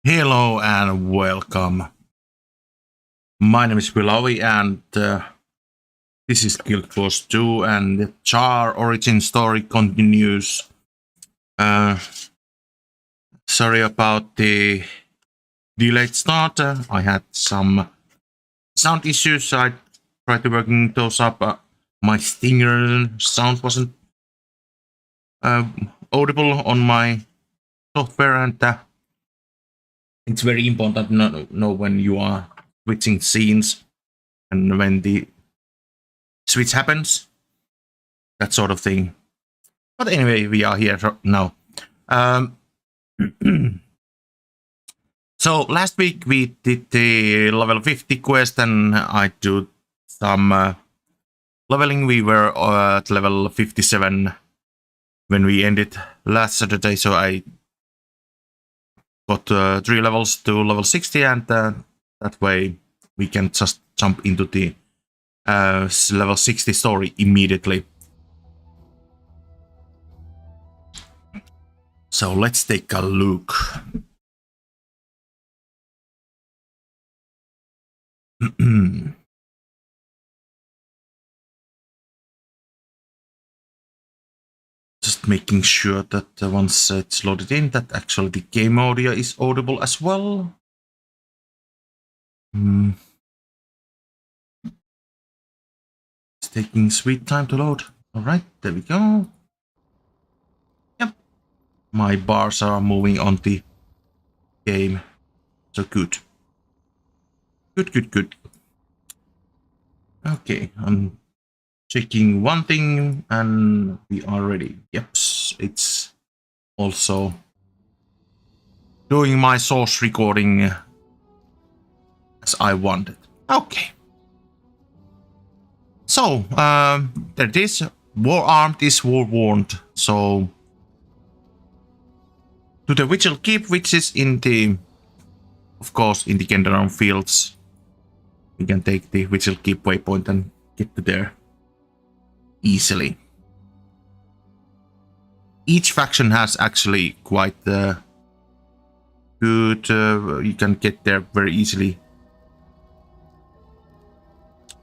Hello and welcome. My name is Wilowi and this is Guild Wars 2 and the Charr origin story continues. Sorry about the delayed start. I had some sound issues. I tried to working those up. My stinger sound wasn't audible on my software, and it's very important to know when you are switching scenes and when the switch happens, that sort of thing. But anyway, we are here now. So last week we did the level 50 quest and I did some leveling. We were at level 57 when we ended last Saturday, so I got 3 levels to level 60, and that way we can just jump into the level 60 story immediately. So let's take a look. Just making sure that once it's loaded in, that actually the game audio is audible as well. It's taking sweet time to load. All right, there we go. Yep, my bars are moving on the game, so good. Good. Okay, I'm checking one thing and we are ready. Yep, it's also doing my source recording as I wanted. Okay. So, there it is. War armed is war warned. So, to the Vigil Keep, which is in the, of course, in the Gendaron fields. We can take the Vigil Keep waypoint and get to there easily. Each faction has actually quite good, you can get there very easily.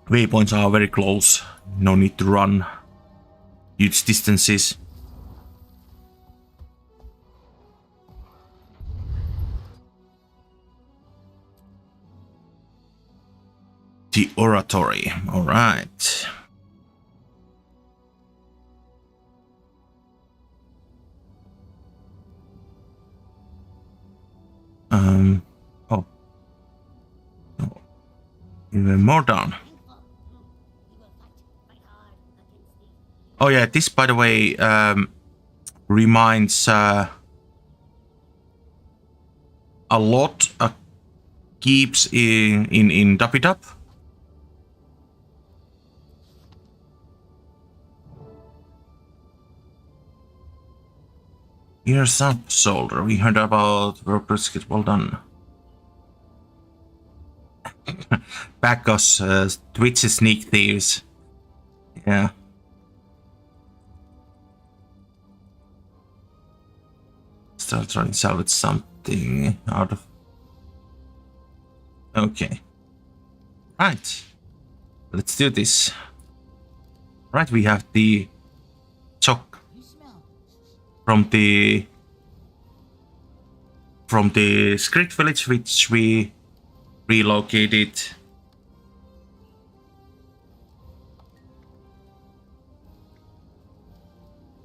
Waypoints are very close, no need to run huge distances. The oratory, all right. Oh, no. Even more down. Oh yeah, this, by the way, reminds a lot of keeps in Dapidap. Here's up, soldier. We heard about work brisket. Well done. Back us, Twitch sneak thieves. Yeah. Still trying to salvage something out of. Okay. Right. Let's do this. Right, we have the choc from the script village, which we relocated.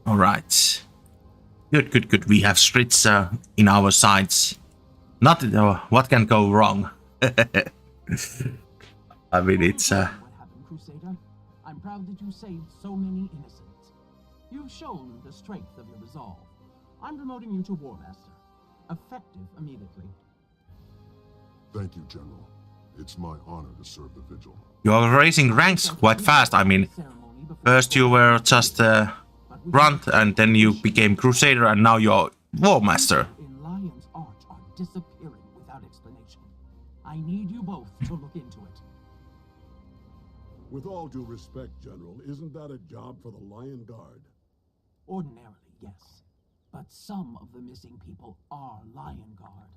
All right. Good. We have scripts in our sides. Not what can go wrong. I mean, it's What happened, Crusader? I'm proud that you saved so many innocents. You've shown the strength of your resolve. I'm promoting you to War Master, effective immediately. Thank you, General. It's my honor to serve the Vigil. You are raising ranks quite fast. I mean, first you were just grunt, and then you became Crusader, and now you're War Master. In Lion's Arch are disappearing without explanation. I need you both to look into it. With all due respect, General, isn't that a job for the Lion Guard? Ordinarily, yes. But some of the missing people are Lion Guard.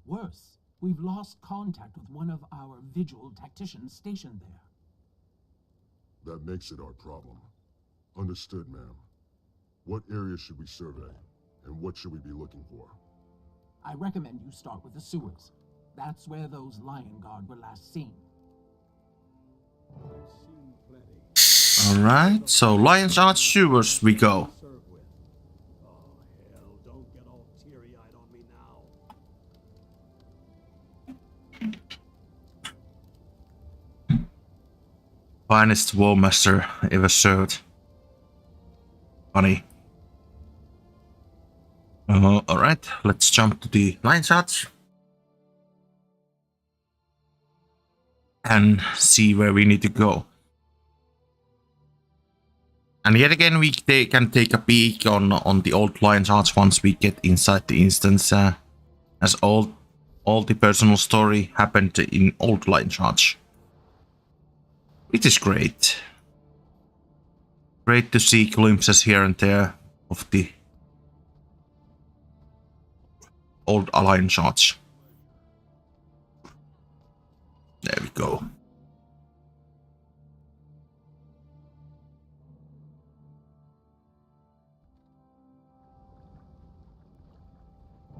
Worse, we've lost contact with one of our vigil tacticians stationed there. That makes it our problem. Understood, ma'am. What area should we survey? And what should we be looking for? I recommend you start with the sewers. That's where those Lion Guard were last seen. Alright, so Lion's Arch sewers we go. Finest War Master ever served. Funny. Alright, let's jump to the Lion's Arch. And see where we need to go. And yet again, we can take a peek on the old Lion's Arch once we get inside the instance, as all the personal story happened in old Lion's Arch. Which is great. Great to see glimpses here and there of the old Lion's Arch. There we go.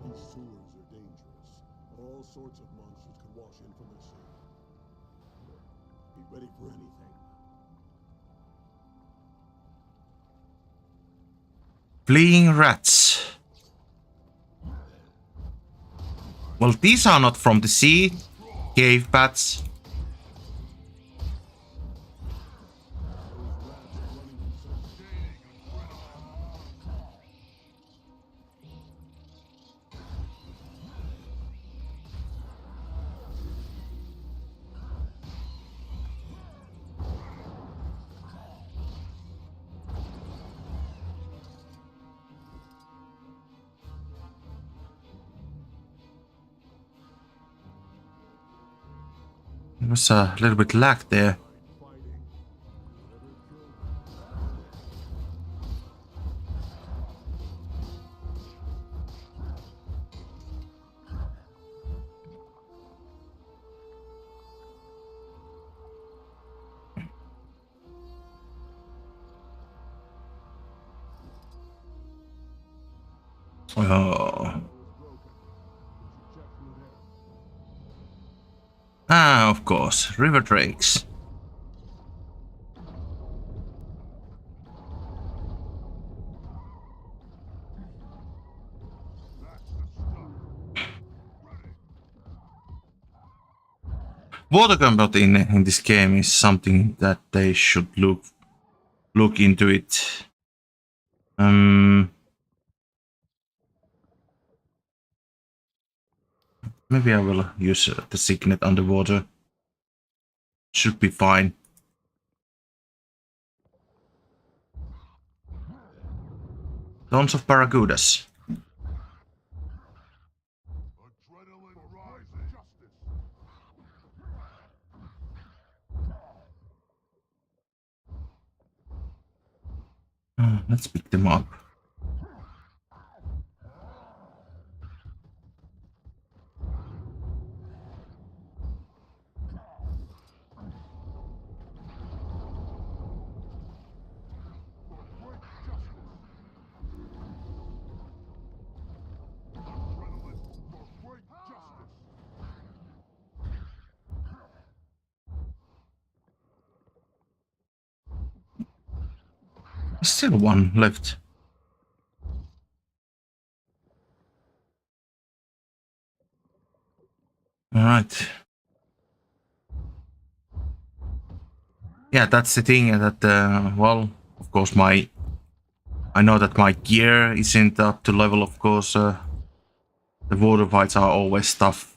These sewers are dangerous. All sorts of monsters could wash in from the sea. Be ready for anything. Fleeing rats. Well, these are not from the sea. Cave bats. There was a little bit lag there. Oh. Ah, of course, river drakes. Water combat in this game is something that they should look into it. Maybe I will use the signet underwater. Should be fine. Tons of barracudas. Let's pick them up. Still one left. All right. Yeah, that's the thing that, well, of course, I know that my gear isn't up to level, of course. The water fights are always tough.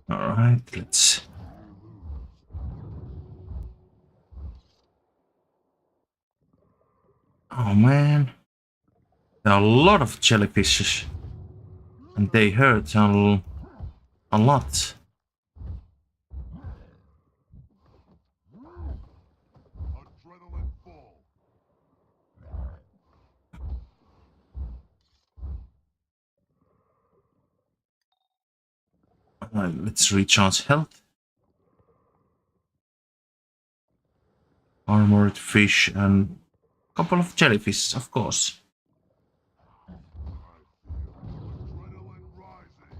All right, let's. Oh man, there are a lot of jellyfishes. And they hurt a lot. Adrenaline full. Let's recharge health. Armored fish and a couple of jellyfish, of course. Adrenaline rising.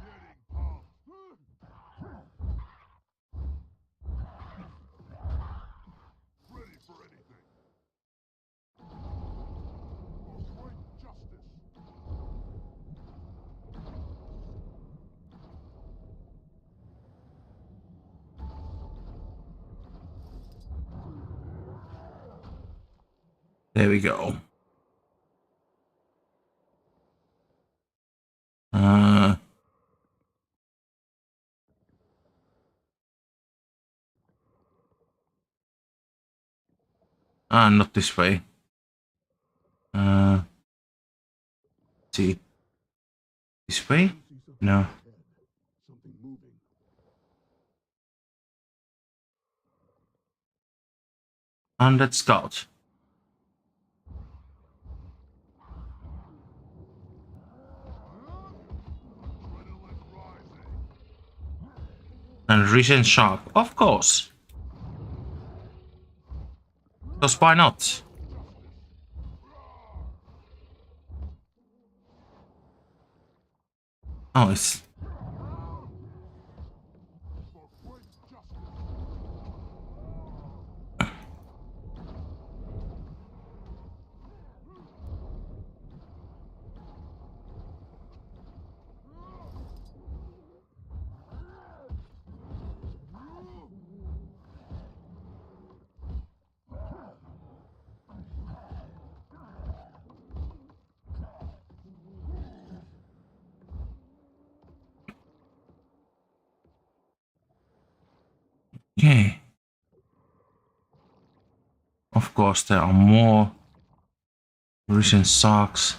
Getting pumped. Ready for anything. For great justice. There we go. Not this way. See. This way? No. Something moving. And let's scout. Adrenaline rising. And recent shark, of course. Because why not? Oh, it's... For great justice. Okay. Of course, there are more recent sharks.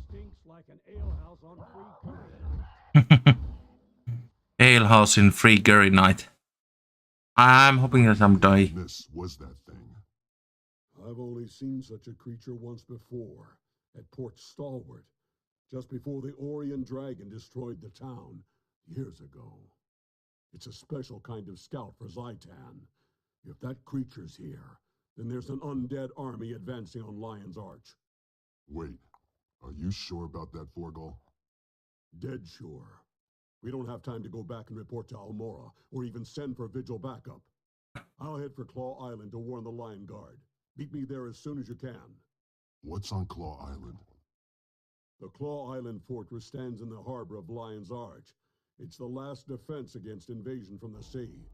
Stinks like an alehouse on free. Alehouse in Free Gary Night. I'm hoping that I'm dying. This was that thing. I've only seen such a creature once before, at Port Stalwart, just before the Orion Dragon destroyed the town, years ago. It's a special kind of scout for Zaitan. If that creature's here, then there's an undead army advancing on Lion's Arch. Wait, are you sure about that, Forgal? Dead sure. We don't have time to go back and report to Almora, or even send for Vigil backup. I'll head for Claw Island to warn the Lion Guard. Meet me there as soon as you can. What's on Claw Island? The Claw Island fortress stands in the harbor of Lion's Arch. It's the last defense against invasion from the sea.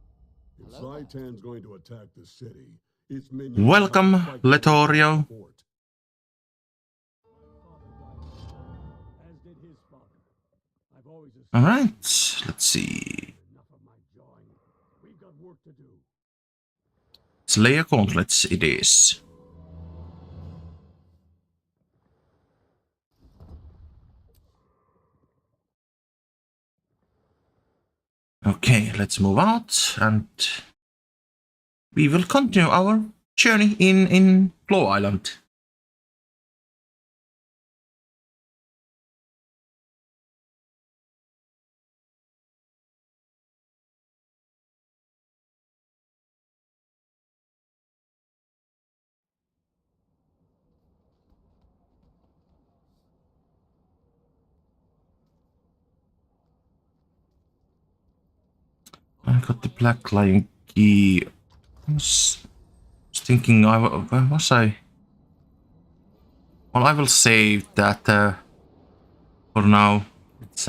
If Zaitan's going to attack the city, its minions will have to Welcome, fight to Letorio. the fort. As did his father. I've always All right, let's see. enough of my jawing. We've got work to do. Slayer Gauntlets it is. Okay, let's move out and we will continue our journey in Claw Island. I got the Black Lion key. I was thinking, where was I? Well, I will save that for now. It's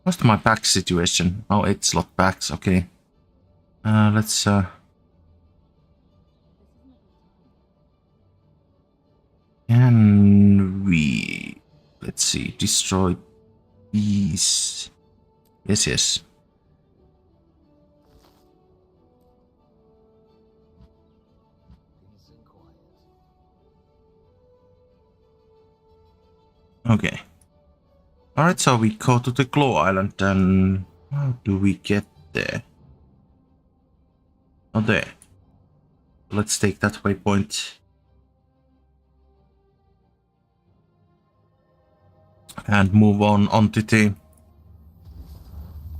what's my back situation? Oh, 8 slot backs. Okay. Let's can we, let's see, destroy these? Yes, yes. Okay. Alright, so we go to the Claw Island, and how do we get there? Oh, there. Let's take that waypoint. And move on onto the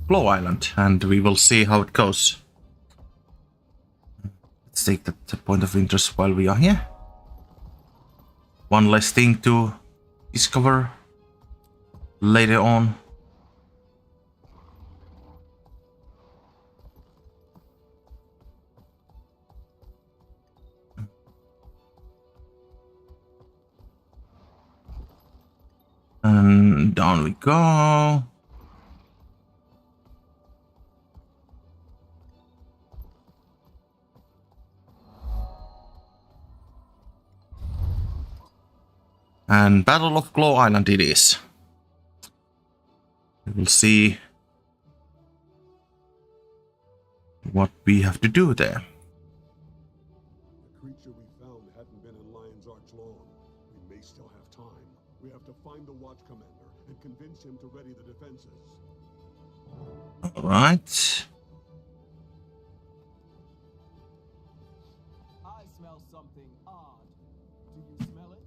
Claw Island, and we will see how it goes. Let's take that point of interest while we are here. One less thing to discover later on. And down we go. And Battle of Claw Island it is. We will see what we have to do there. The creature we found hadn't been in Lion's Arch long. We may still have time. We have to find the Watch Commander and convince him to ready the defenses. All right. I smell something odd. Do you smell it?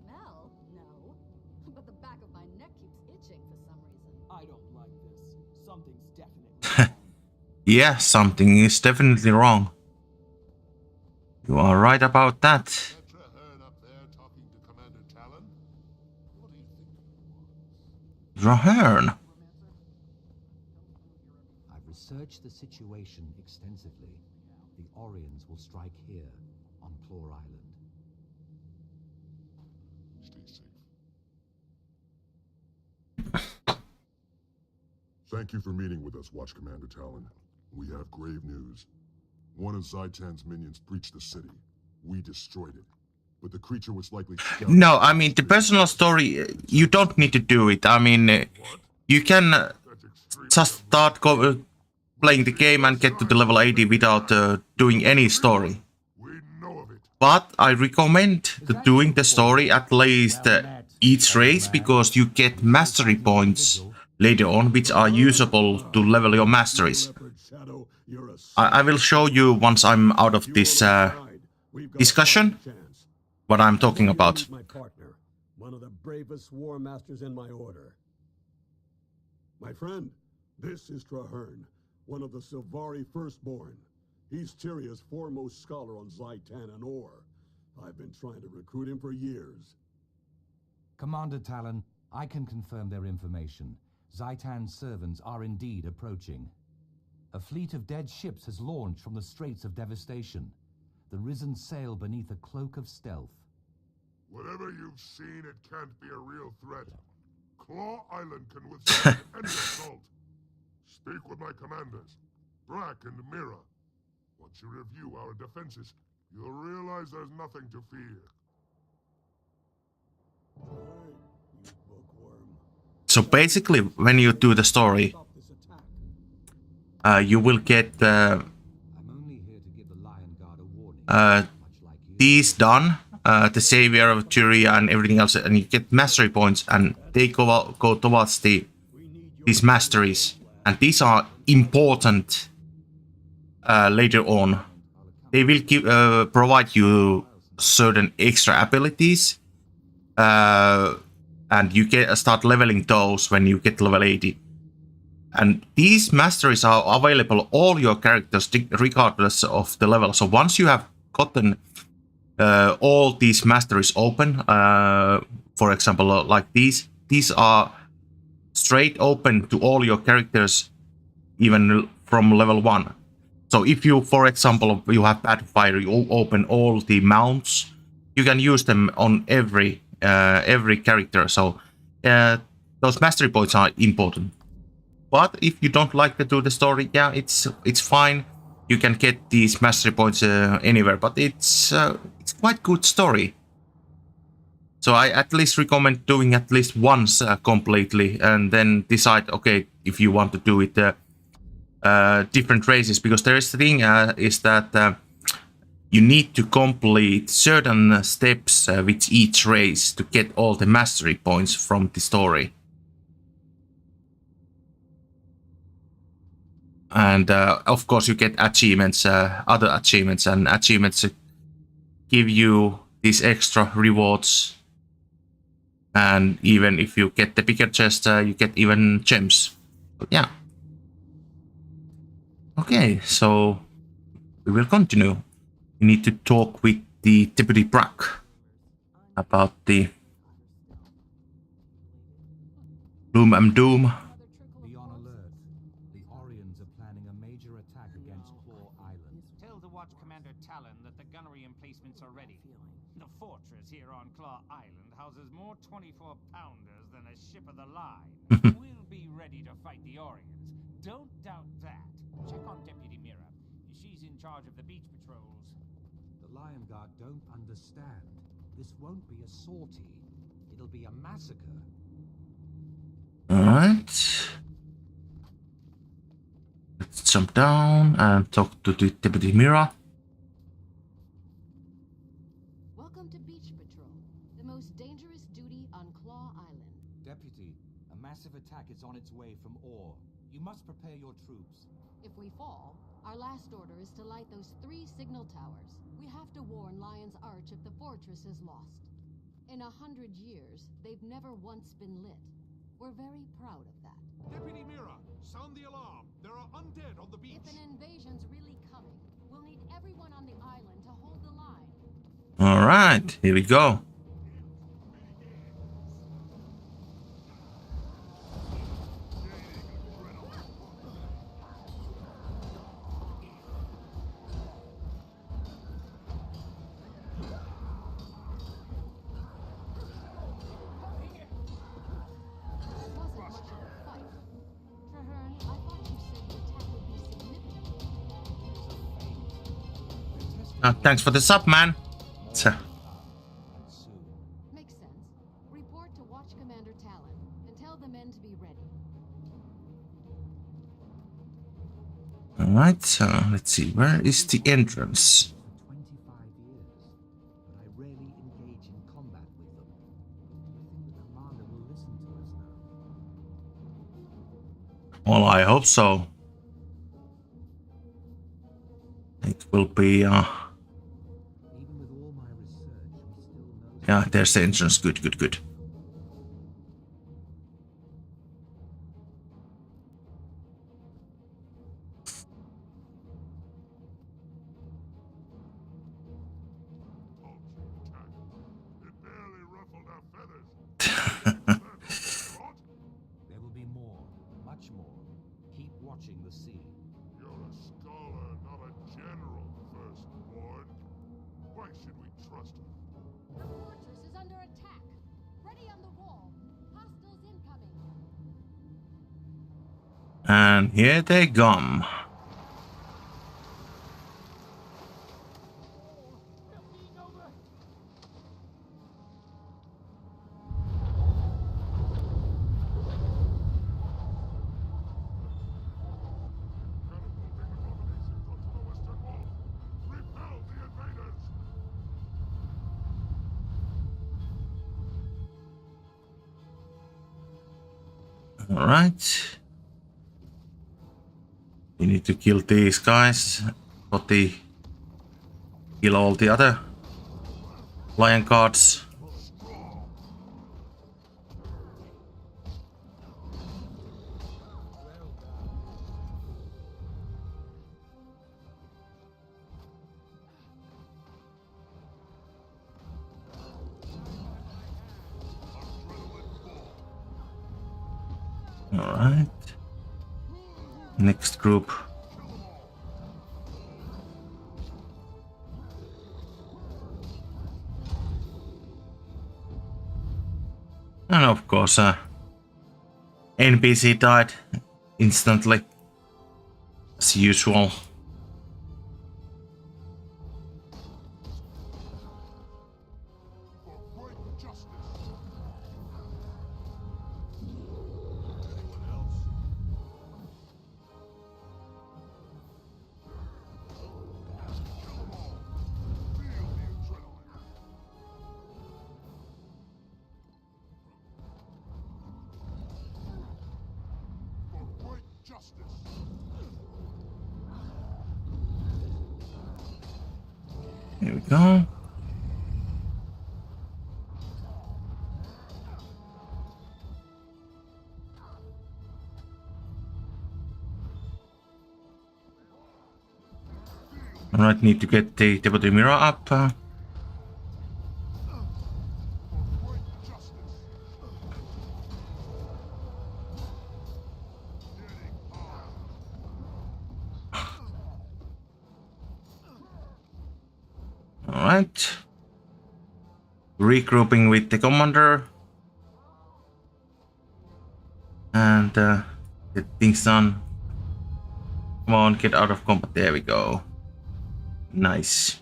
Smell? No. But the back of my neck keeps itching for some reason. I don't like this. Something's definitely wrong. Yeah, something is definitely wrong. You are right about that. Traherne up there talking to Commander Talon? What do you think he wants? Traherne. I've researched the situation extensively. The Orions will strike here, on Claw Island. Stay safe. Thank you for meeting with us, Watch Commander Talon. We have grave news. One of Zaitan's minions breached the city. We destroyed it. But the creature was likely... No, I mean, the personal story, you don't need to do it. I mean, you can just start playing the game and get to the level 80 without doing any story. We know of it. But I recommend doing the story at least each race, because you get mastery points later on, which are usable to level your masteries. I will show you once I'm out of this discussion what I'm talking about. My partner, one of the bravest war masters in my order. My friend, this is Traherne, one of the Silvari Firstborn. He's Tyria's foremost scholar on Zaitan and ore. I've been trying to recruit him for years. Commander Talon, I can confirm their information. Zaitan's servants are indeed approaching. A fleet of dead ships has launched from the Straits of Devastation. The Risen sail beneath a cloak of stealth. Whatever you've seen, it can't be a real threat. Claw Island can withstand any assault. Speak with my commanders, Brack and Mira. Once you review our defenses, you'll realize there's nothing to fear. So basically, when you do the story, you will get I'm only here to give the Lion Guard a warning. Much like you. these done, the savior of Tyria and everything else, and you get mastery points, and they go towards these masteries, and these are important later on. They will provide you certain extra abilities, and you start leveling those when you get level 80. And these masteries are available all your characters regardless of the level. So once you have gotten all these masteries open, for example, like these are straight open to all your characters, even from level 1. So if you, for example, you have Battle Fire, you open all the mounts, you can use them on every character. So those mastery points are important. But if you don't like to do the story, yeah, it's fine. you can get these mastery points anywhere, but it's quite good story. So I at least recommend doing at least once completely, and then decide, okay, if you want to do it different races, because there is the thing is that you need to complete certain steps with each race to get all the mastery points from the story. And of course you get achievements, other achievements, and achievements give you these extra rewards. And even if you get the bigger chest, you get even gems. But yeah. Okay, so we will continue. We need to talk with the Deputy Brack about the Doom and Doom. Be on alert. The Orions are planning a major attack against Claw Island. Tell the Watch Commander Talon that the gunnery emplacements are ready. The fortress here on Claw Island houses more 24-pounders than a ship of the line. We'll be ready to fight the Orions. Don't doubt that. Check on Deputy Mira. She's in charge of the beach patrols. The Lion Guard don't understand. This won't be a sortie. It'll be a massacre. Alright. Let's jump down and talk to the Deputy Mira. Welcome to Beach Patrol, the most dangerous duty on Claw Island. Deputy, a massive attack is on its way from Ore. You must prepare your troops. If we fall, our last order is to light those 3 signal towers. We have to warn Lion's Arch if the fortress is lost. In 100 years, they've never once been lit. We're very proud of that. Deputy Mira, sound the alarm. There are undead on the beach. If an invasion's really coming, we'll need everyone on the island to hold the line. Alright, here we go. Thanks for the sub, man. Makes sense. Report to Watch Commander Talon and tell the men to be ready. Alright, so let's see. Where is the entrance? For 25 years, but I rarely engage in combat with them. I think the commander will listen to us now. Well, I hope so. It will be, Even with all my research, we still know... yeah, there's the entrance. Good, good, good. It barely ruffled our feathers. There will be more, much more. Keep watching the sea. You're a scholar, not a general, firstborn. Why should we trust him? The fortress is under attack. Ready on the wall. Hostiles incoming. And here they come. Catapulting the combinations onto the western wall. Repel the invaders! Alright. We need to kill these guys. But kill all the other lion guards. Alright. Next group. And of course, NPC died instantly, as usual. Here we go. Alright, need to get the deputy mirror up. Alright. Regrouping with the commander. And get things done. Come on, get out of combat. There we go. Nice.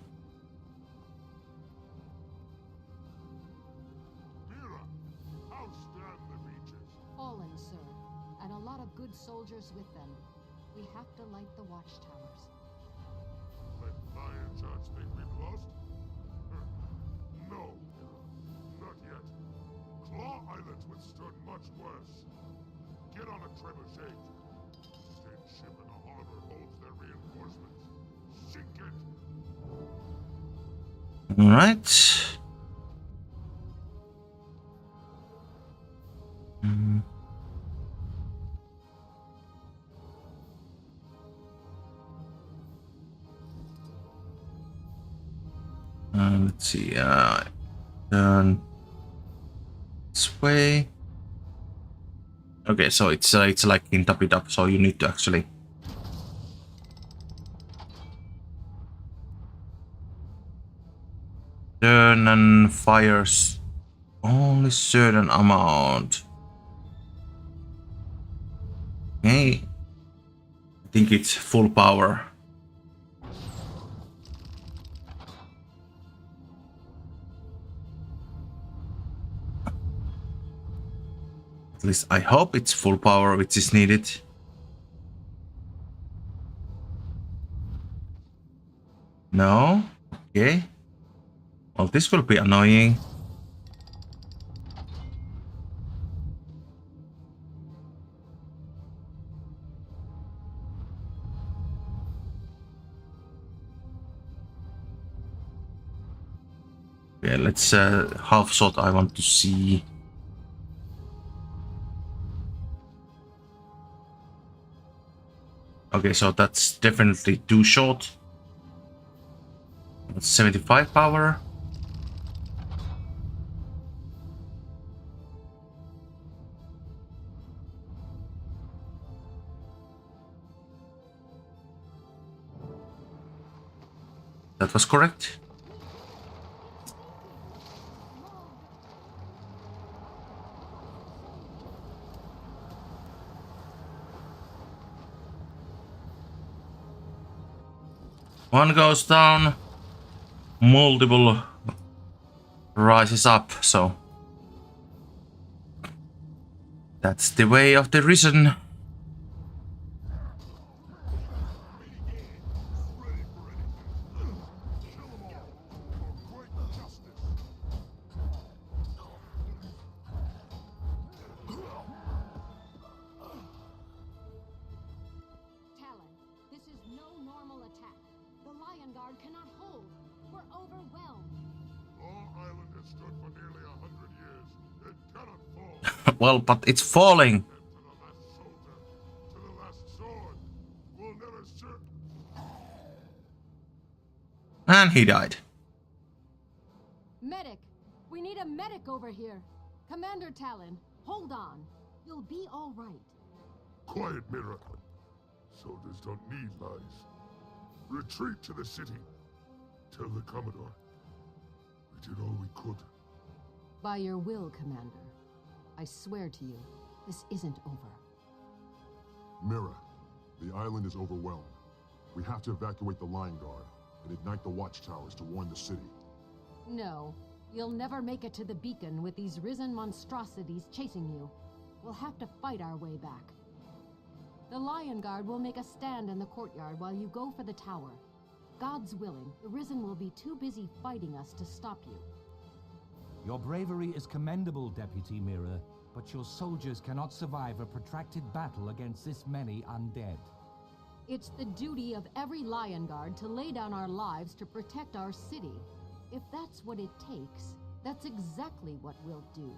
Fallen, sir, and a lot of good soldiers with them. We have to light the watchtowers. Let Lion Judge think we've lost? No, not yet. Claw Island withstood much worse. Get on a trebuchet. State ship in the harbor holds their reinforcements. Sink it. All right. Let's see. Turn this way. Okay, so it's like in top it up, so you need to actually. Turn and fires only certain amount. Okay. I think it's full power. At least I hope it's full power which is needed. No? Okay. Well, this will be annoying. Yeah, let's half shot I want to see. Okay, so that's definitely too short. That's 75 power. That was correct. One goes down, multiple rises up, so that's the way of the risen. Talon, this is no normal attack. The Lion Guard cannot hold. We're overwhelmed. Claw Island has stood for nearly 100 years. It cannot fall. Well, but it's falling. To the last soldier, to the last sword, we'll never serve. And he died. Medic! We need a medic over here. Commander Talon, hold on. You'll be all right. Quiet, Mira. Soldiers don't need lies. Retreat to the city. Tell the Commodore. We did all we could. By your will, Commander. I swear to you, this isn't over. Mira, the island is overwhelmed. We have to evacuate the Lion Guard and ignite the watchtowers to warn the city. No, You'll never make it to the beacon with these risen monstrosities chasing you. We'll have to fight our way back. The Lion Guard will make a stand in the courtyard while you go for the tower. God's willing, the Risen will be too busy fighting us to stop you. Your bravery is commendable, Deputy Mirror, but your soldiers cannot survive a protracted battle against this many undead. It's the duty of every Lion Guard to lay down our lives to protect our city. If that's what it takes, that's exactly what we'll do.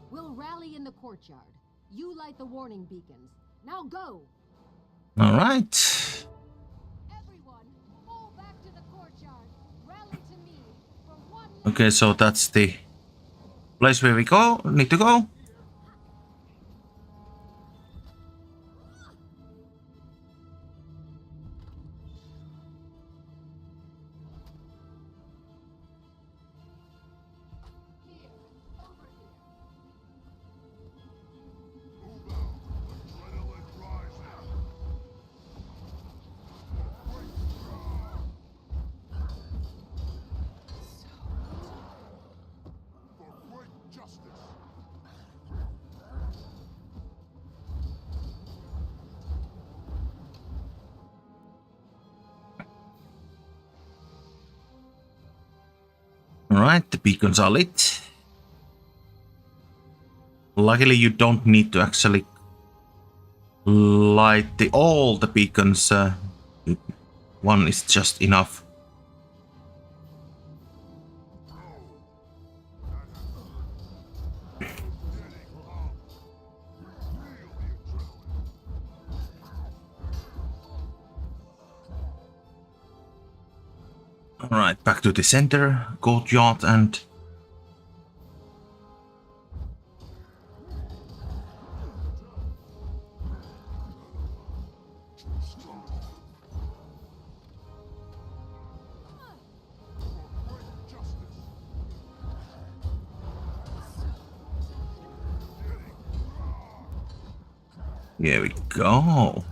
We'll rally in the courtyard. You light the warning beacons. Now go! All right. Everyone, fall back to the courtyard. Rally to me for one. Okay, so that's the place where we need to go. Alright, the beacons are lit. Luckily you don't need to actually light all the beacons. One is just enough. Alright, back to the center, courtyard, and here we go.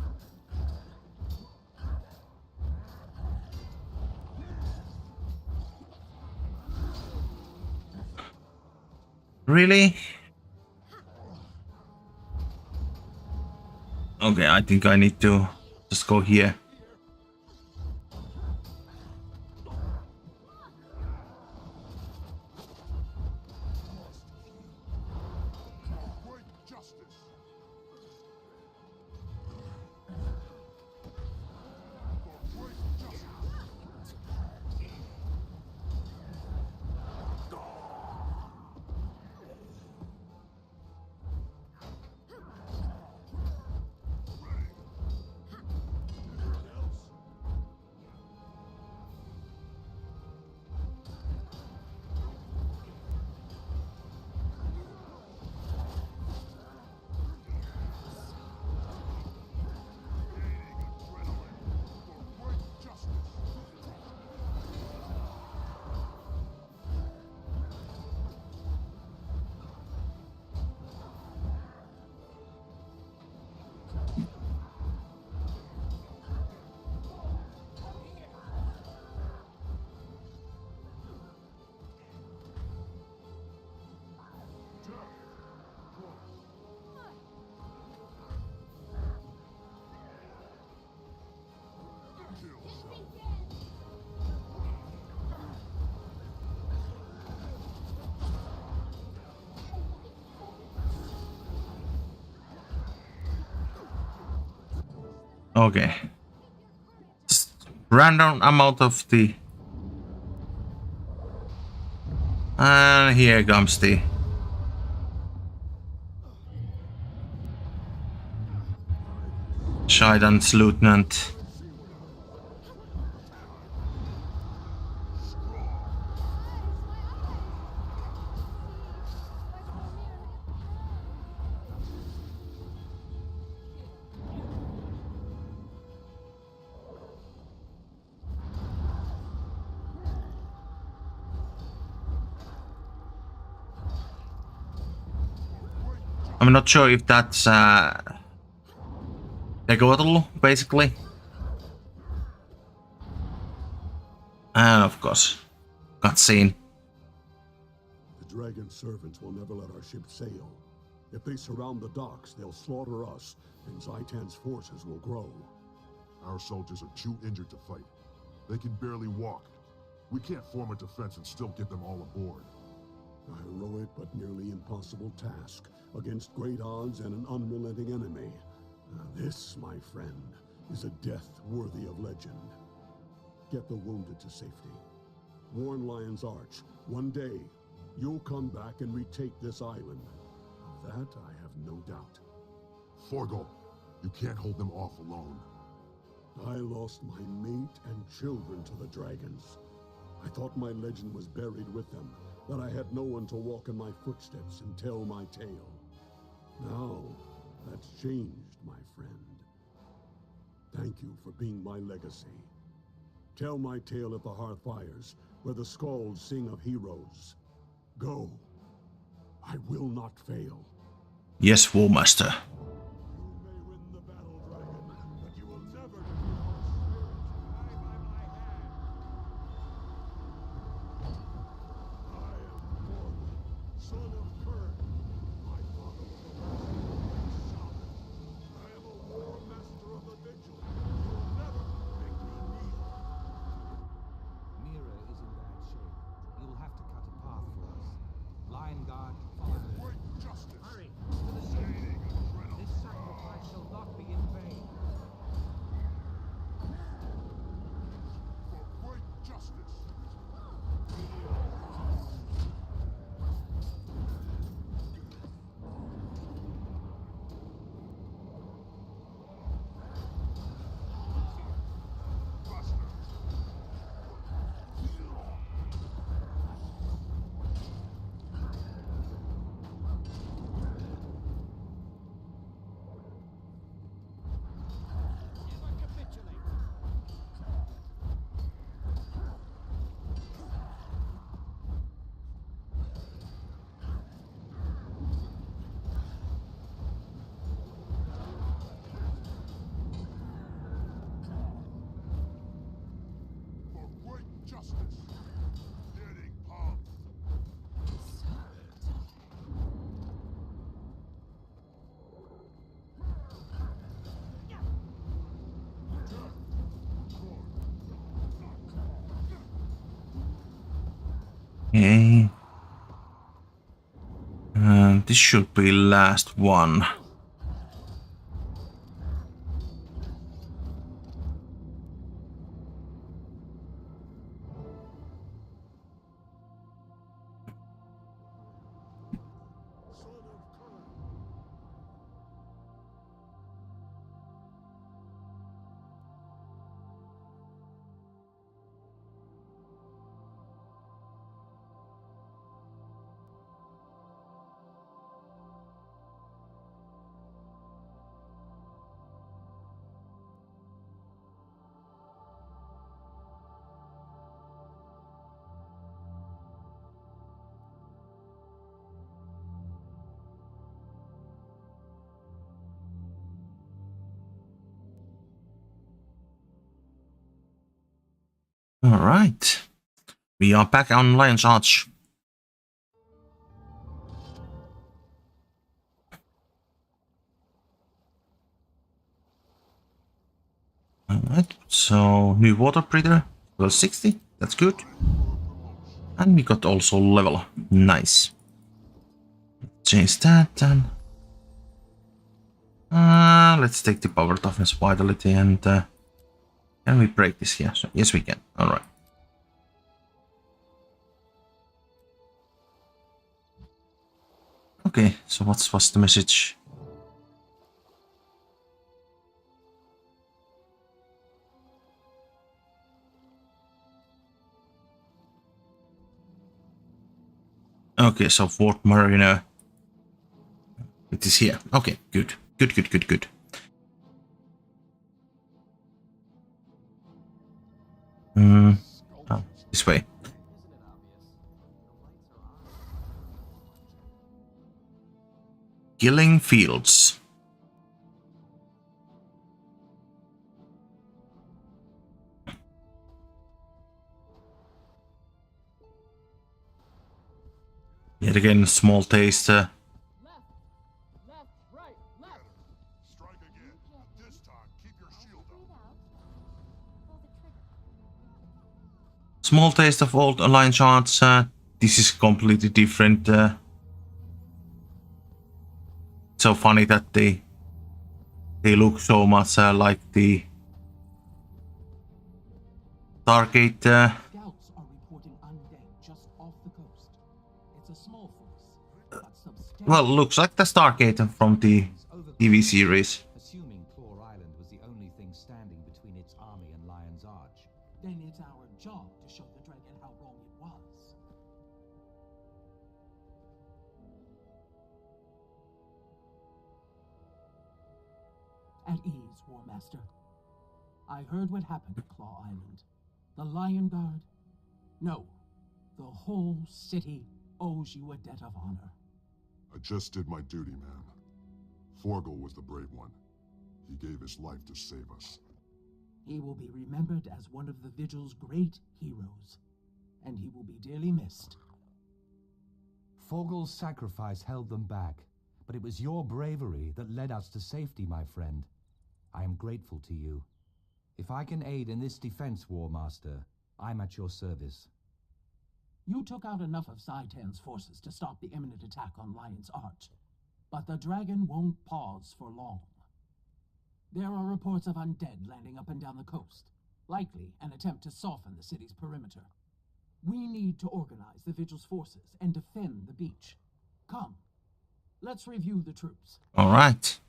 Really? Okay, I think I need to just go here. Okay. Just random amount of the... And here comes the... Shaidan's lieutenant. I'm not sure if that's Tegoatl, basically. And of course, cutscene. dragon servants will never let our ship sail. If they surround the docks, they'll slaughter us, and Zaitan's forces will grow. Our soldiers are too injured to fight. They can barely walk. We can't form a defense and still get them all aboard. A heroic but nearly impossible task against great odds and an unrelenting enemy. This, my friend, is a death worthy of legend. Get the wounded to safety. Warn Lion's Arch. One day, you'll come back and retake this island. Of that, I have no doubt. Forgal, you can't hold them off alone. I lost my mate and children to the dragons. I thought my legend was buried with them, that I had no one to walk in my footsteps and tell my tale. Now, that's changed, my friend. Thank you for being my legacy. Tell my tale at the Hearthfires, where the Skalds sing of heroes. Go. I will not fail. Yes, Warmaster. You may win the battle, dragon, but you will never defeat our spirit. Die by my hand. I am Morgan, son of Kern. My father was a shaman. I am a war master of the Vigil. You will never make me kneel. Mira is in bad shape. You'll have to cut a path for us. Lion Guard, follow me. Great justice! Hurry, to the ship. This sacrifice shall not be in vain. For great justice! For great justice! Getting pumped! Okay. This should be last one. Son of Kern. All right. We are back on Lion's Arch. Alright, so new water breather, level 60, that's good. And we got also level, nice. Change that then. Let's take the power toughness vitality and can we break this here? So, yes we can, alright. Okay, so what's the message? Okay, so Fort Marina. It is here. Okay, good. Good. Oh, this way. Killing Fields. Yet again, small taste. Left, right, left. Strike again. This time, keep your shield up. Small taste of old Alliance charts. This is completely different. So funny that they look so much like the Stargate. Scouts are reporting undead just off the coast. It's a small force, but substantial. Well, looks like the Stargate from the TV series. Assuming Claw Island was the only thing standing between its army and Lion's Arch. Then it's our job to show the dragon how wrong it was. At ease, War Master. I heard what happened at Claw Island. The Lion Guard? No. The whole city owes you a debt of honor. I just did my duty, man. Forgel was the brave one. He gave his life to save us. He will be remembered as one of the Vigil's great heroes, and he will be dearly missed. Forgel's sacrifice held them back, but it was your bravery that led us to safety, my friend. I am grateful to you. If I can aid in this defense, War Master, I'm at your service. You took out enough of Zaitan's forces to stop the imminent attack on Lion's Arch, but the dragon won't pause for long. There are reports of undead landing up and down the coast, likely an attempt to soften the city's perimeter. We need to organize the Vigil's forces and defend the beach. Come, let's review the troops. All right.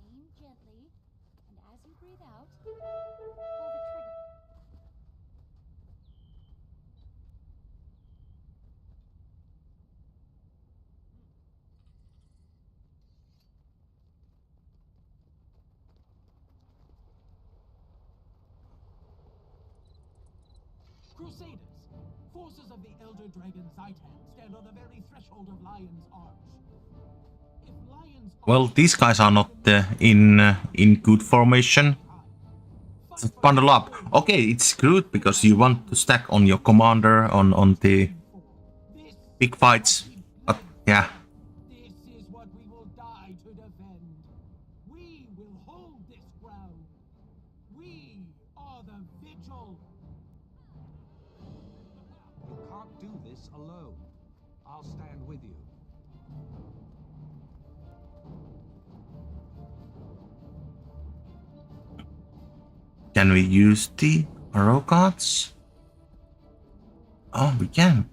Aim gently, and as you breathe out, pull the trigger. Crusaders! Forces of the Elder Dragon Zaitan stand on the very threshold of Lion's Arch. If Lion's Well, these guys are not in good formation. So bundle up. Okay, it's good because you want to stack on your commander on the big fights. But yeah. This is what we will die to defend. We will hold this ground. We are the Vigil. You can't do this alone. I'll stand with you. Can we use the arrow cards? Oh, we can.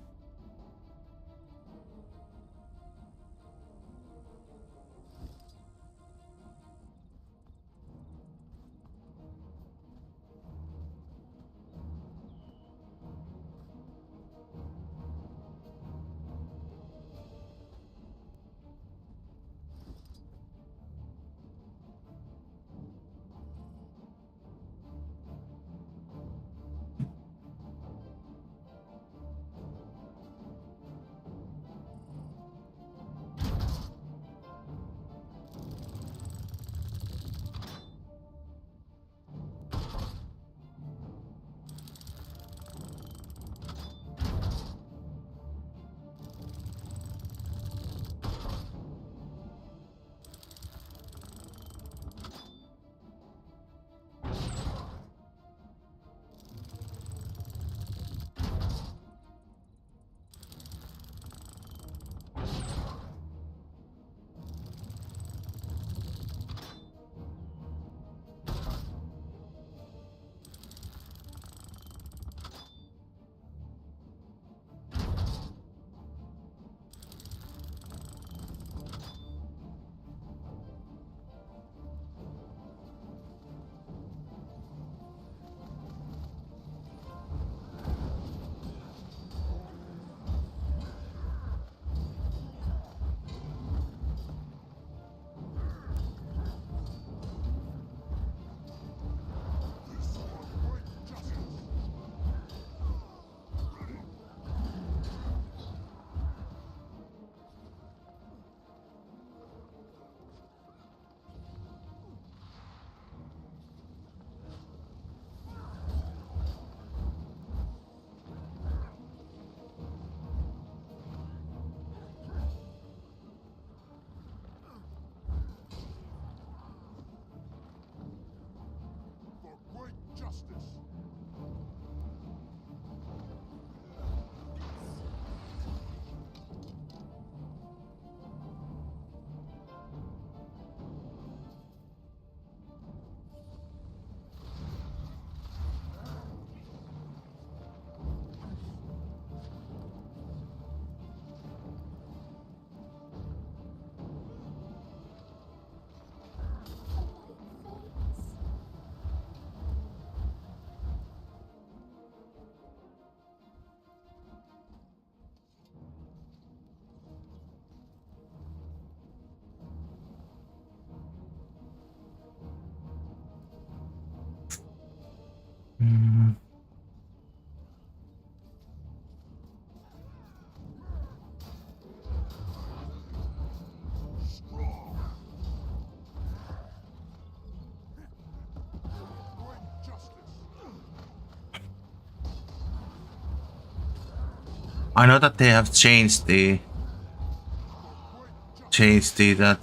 I know that they have changed that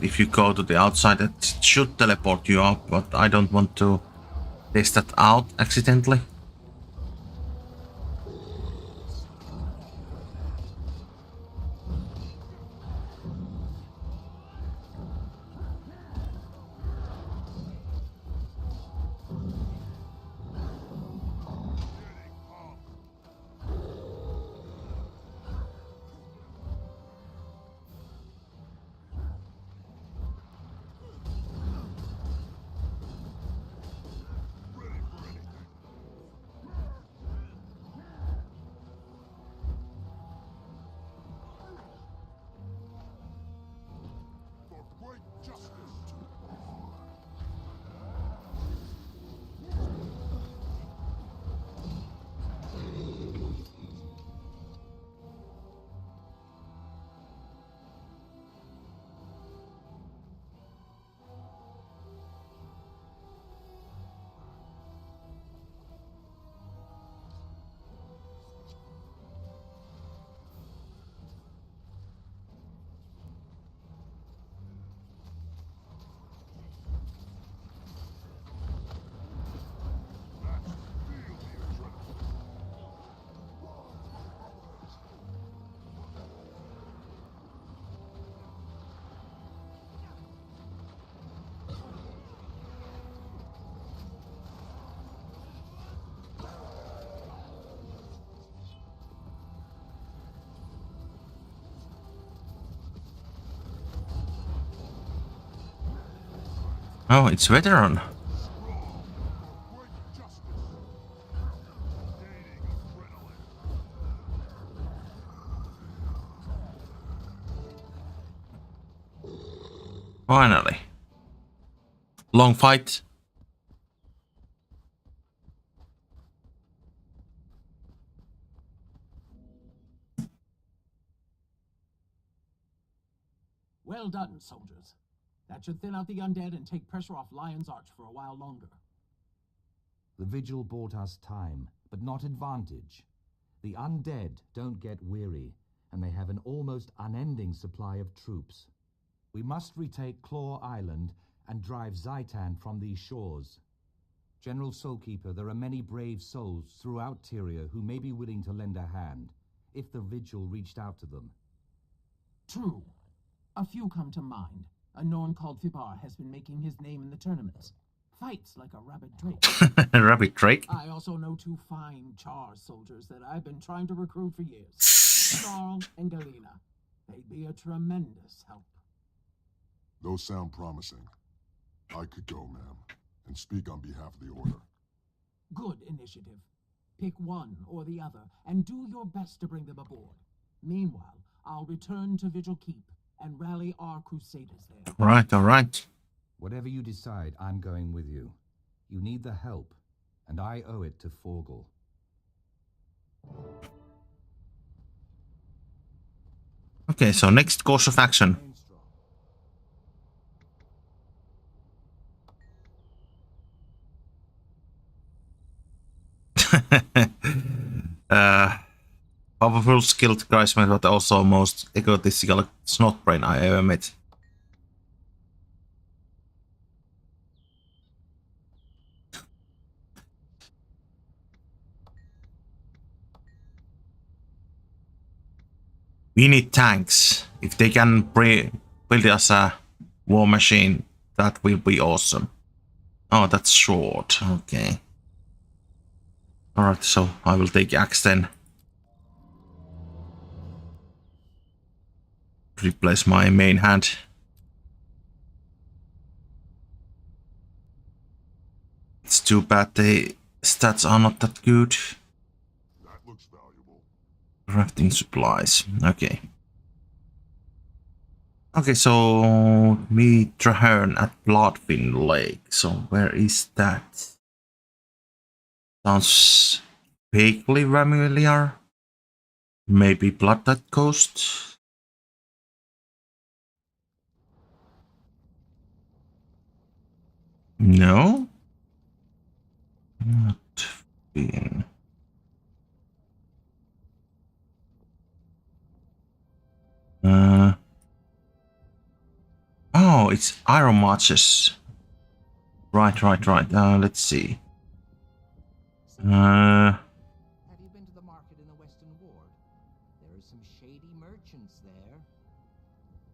if you go to the outside, it should teleport you up, but I don't want to test that out accidentally. Oh, it's veteran. Finally. Long fight. Well done, soldiers. That should thin out the undead and take pressure off Lion's Arch for a while longer. The vigil bought us time, but not advantage. The undead don't get weary, and they have an almost unending supply of troops. We must retake Claw Island and drive Zaitan from these shores. General Soulkeeper, there are many brave souls throughout Tyria who may be willing to lend a hand, if the vigil reached out to them. True. A few come to mind. A Norn called Fibar has been making his name in the tournaments. Fights like a rabid drake. Rabbit Drake. I also know two fine Charr soldiers that I've been trying to recruit for years. Charl and Galena. They'd be a tremendous help. Those sound promising. I could go, ma'am, and speak on behalf of the Order. Good initiative. Pick one or the other, and do your best to bring them aboard. Meanwhile, I'll return to Vigil Keep and rally our crusaders there. Right, alright. Whatever you decide, I'm going with you. You need the help, and I owe it to Forgal. Okay, so next course of action. Powerful, skilled guysman, but also most egotistical snotbrain I ever met. We need tanks. If they can build us a war machine, that will be awesome. Oh, that's short. Okay. Alright, so I will take axe then. Replace my main hand. It's too bad the stats are not that good. That looks valuable. Crafting supplies. Okay. Okay, so we return at Bloodfin Lake. So where is that? Sounds vaguely familiar. Maybe Bloodtide Coast? No? Not been. Oh, it's iron marches. Right. Let's see. Have you been to the market in the Western Ward? There are some shady merchants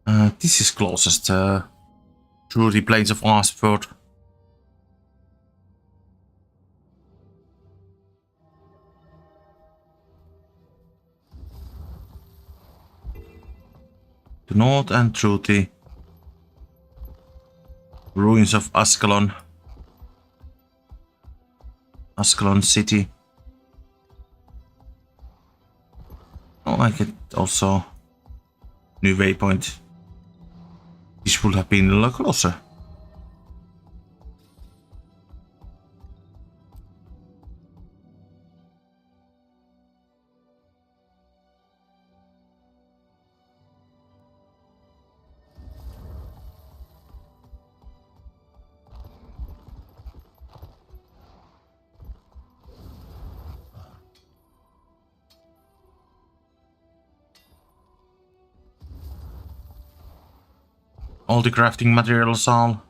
there. This is closest through the plains of Arsford. The north and through the ruins of Ascalon city. Oh, I get also new waypoint. This would have been a lot closer. All the crafting materials are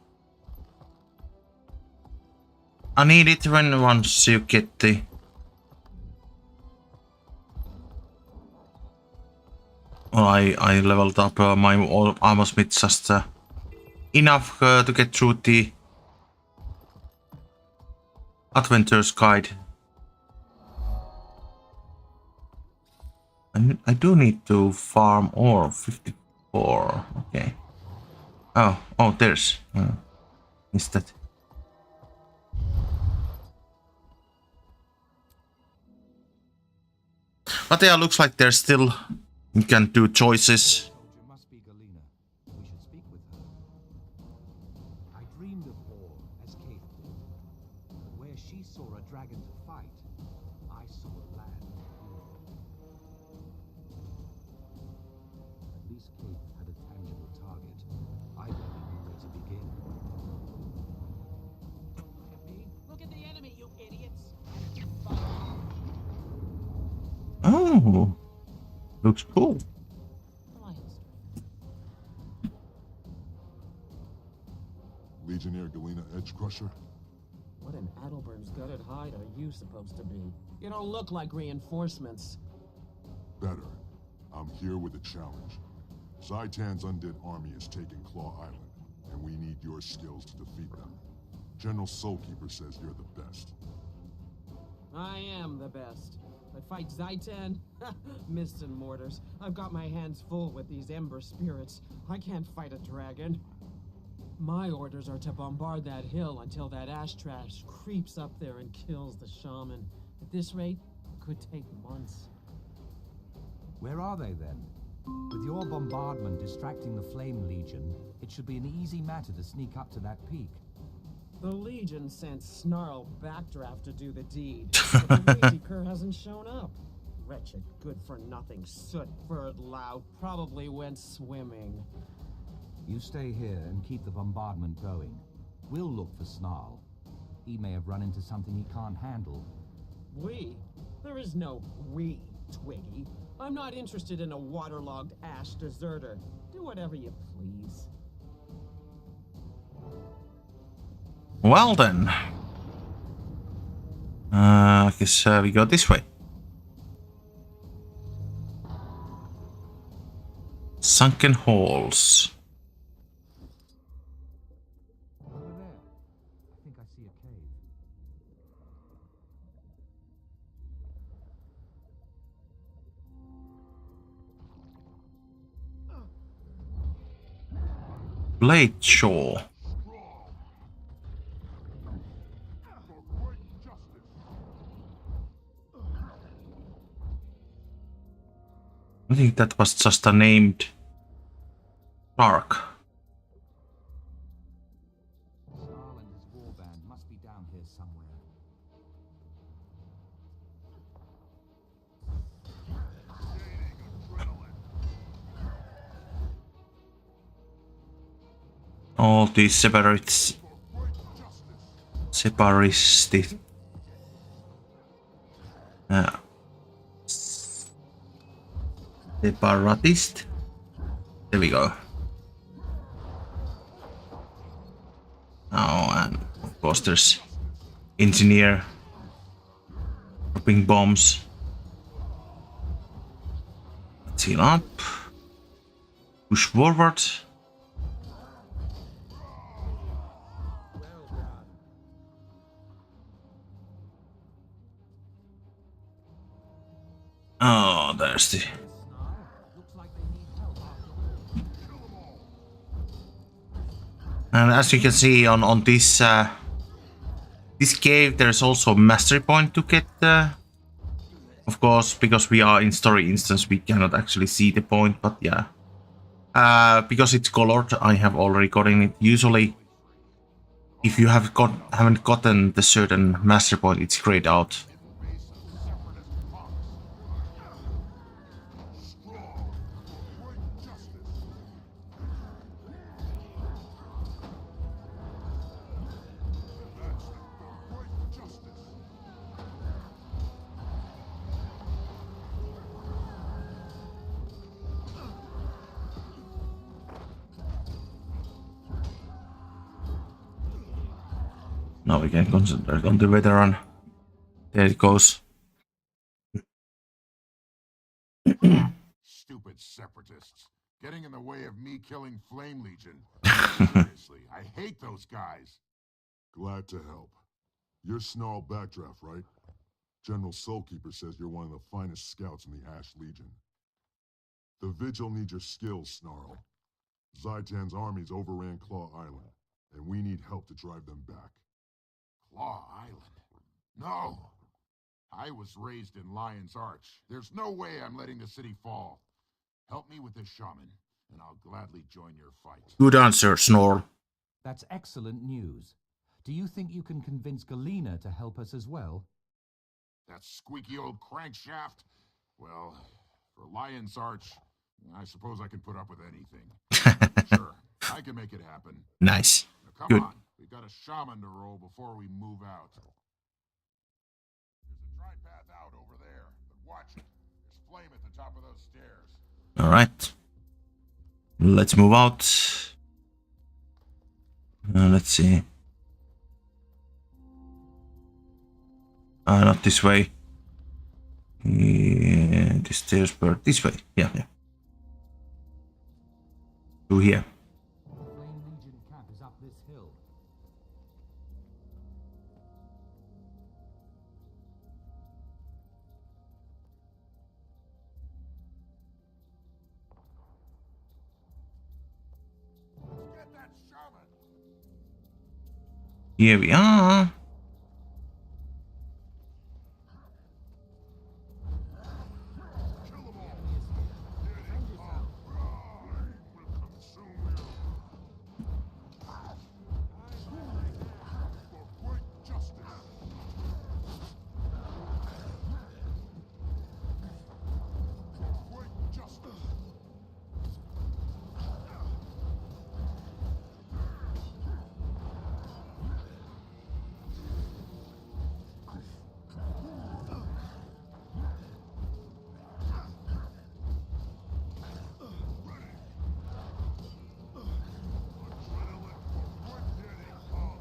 needed when once you get the well, I leveled up my armor smith just enough to get through the Adventurer's Guide. I do need to farm ore 54. Okay. Oh, there's. Is that? But yeah, looks like there's still. You can do choices. Must be Galena. We should speak with her. I dreamed of war as Kate did. But where she saw a dragon to fight, I saw a land. At least Kate had a tangible target. I barely knew where to begin. Look at the enemy, you idiots! Oh, looks cool. Legionnaire Galena Edge Crusher? What an Adelburn's gutted hide are you supposed to be? You don't look like reinforcements. Better. I'm here with a challenge. Zaitan's undead army has taken Claw Island, and we need your skills to defeat them. General Soulkeeper says you're the best. I am the best. I fight Zaitan? Mists and mortars. I've got my hands full with these ember spirits. I can't fight a dragon. My orders are to bombard that hill until that ash trash creeps up there and kills the shaman. At this rate, it could take months. Where are they then? With your bombardment distracting the Flame Legion, it should be an easy matter to sneak up to that peak. The Legion sent Snarl Backdraft to do the deed, but the lazy cur hasn't shown up. Wretched, good-for-nothing soot-furred lout probably went swimming. You stay here and keep the bombardment going. We'll look for Snarl. He may have run into something he can't handle. We? There is no we, Twiggy. I'm not interested in a waterlogged ash deserter. Do whatever you please. Well then. I guess we go this way. Sunken halls. Over there. I think I see a cave. Blade Shore. I think that was just a named park. Snarl and his warband must be down here somewhere. All these separatists. Separatist. Separatist. There we go. course, there's engineer dropping bombs. Let's heal up. Push forward. Oh, there's the. And as you can see on this this cave, there's also a mastery point to get. Of course, because we are in story instance, we cannot actually see the point. But yeah, because it's colored, I have already gotten it. Usually, if you haven't gotten the certain mastery point, it's grayed out. Now we can concentrate on the veteran. There it goes. Stupid separatists. Getting in the way of me killing Flame Legion. Seriously, I hate those guys. Glad to help. You're Snarl Backdraft, right? General Soulkeeper says you're one of the finest scouts in the Ash Legion. The Vigil need your skills, Snarl. Zaitan's armies overran Claw Island, and we need help to drive them back. Claw Island? No! I was raised in Lion's Arch. There's no way I'm letting the city fall. Help me with this shaman, and I'll gladly join your fight. Good answer, Snarl. That's excellent news. Do you think you can convince Galena to help us as well? That squeaky old crankshaft? Well, for Lion's Arch, I suppose I can put up with anything. Sure, I can make it happen. Nice. Now, come Good. on, we've got a shaman to roll before we move out. There's a dry path out over there, but watch it. There's flame at the top of those stairs. All right. Let's move out. Let's see. Not this way. Yeah, the stairs were this way. Yeah. Through here. Flame Legion camp is up this hill. Get that shaman! Here we are. Kill them all! Defend yourself! Will consume you! For great justice! For great justice! Adrenaline for quick-hitting pump!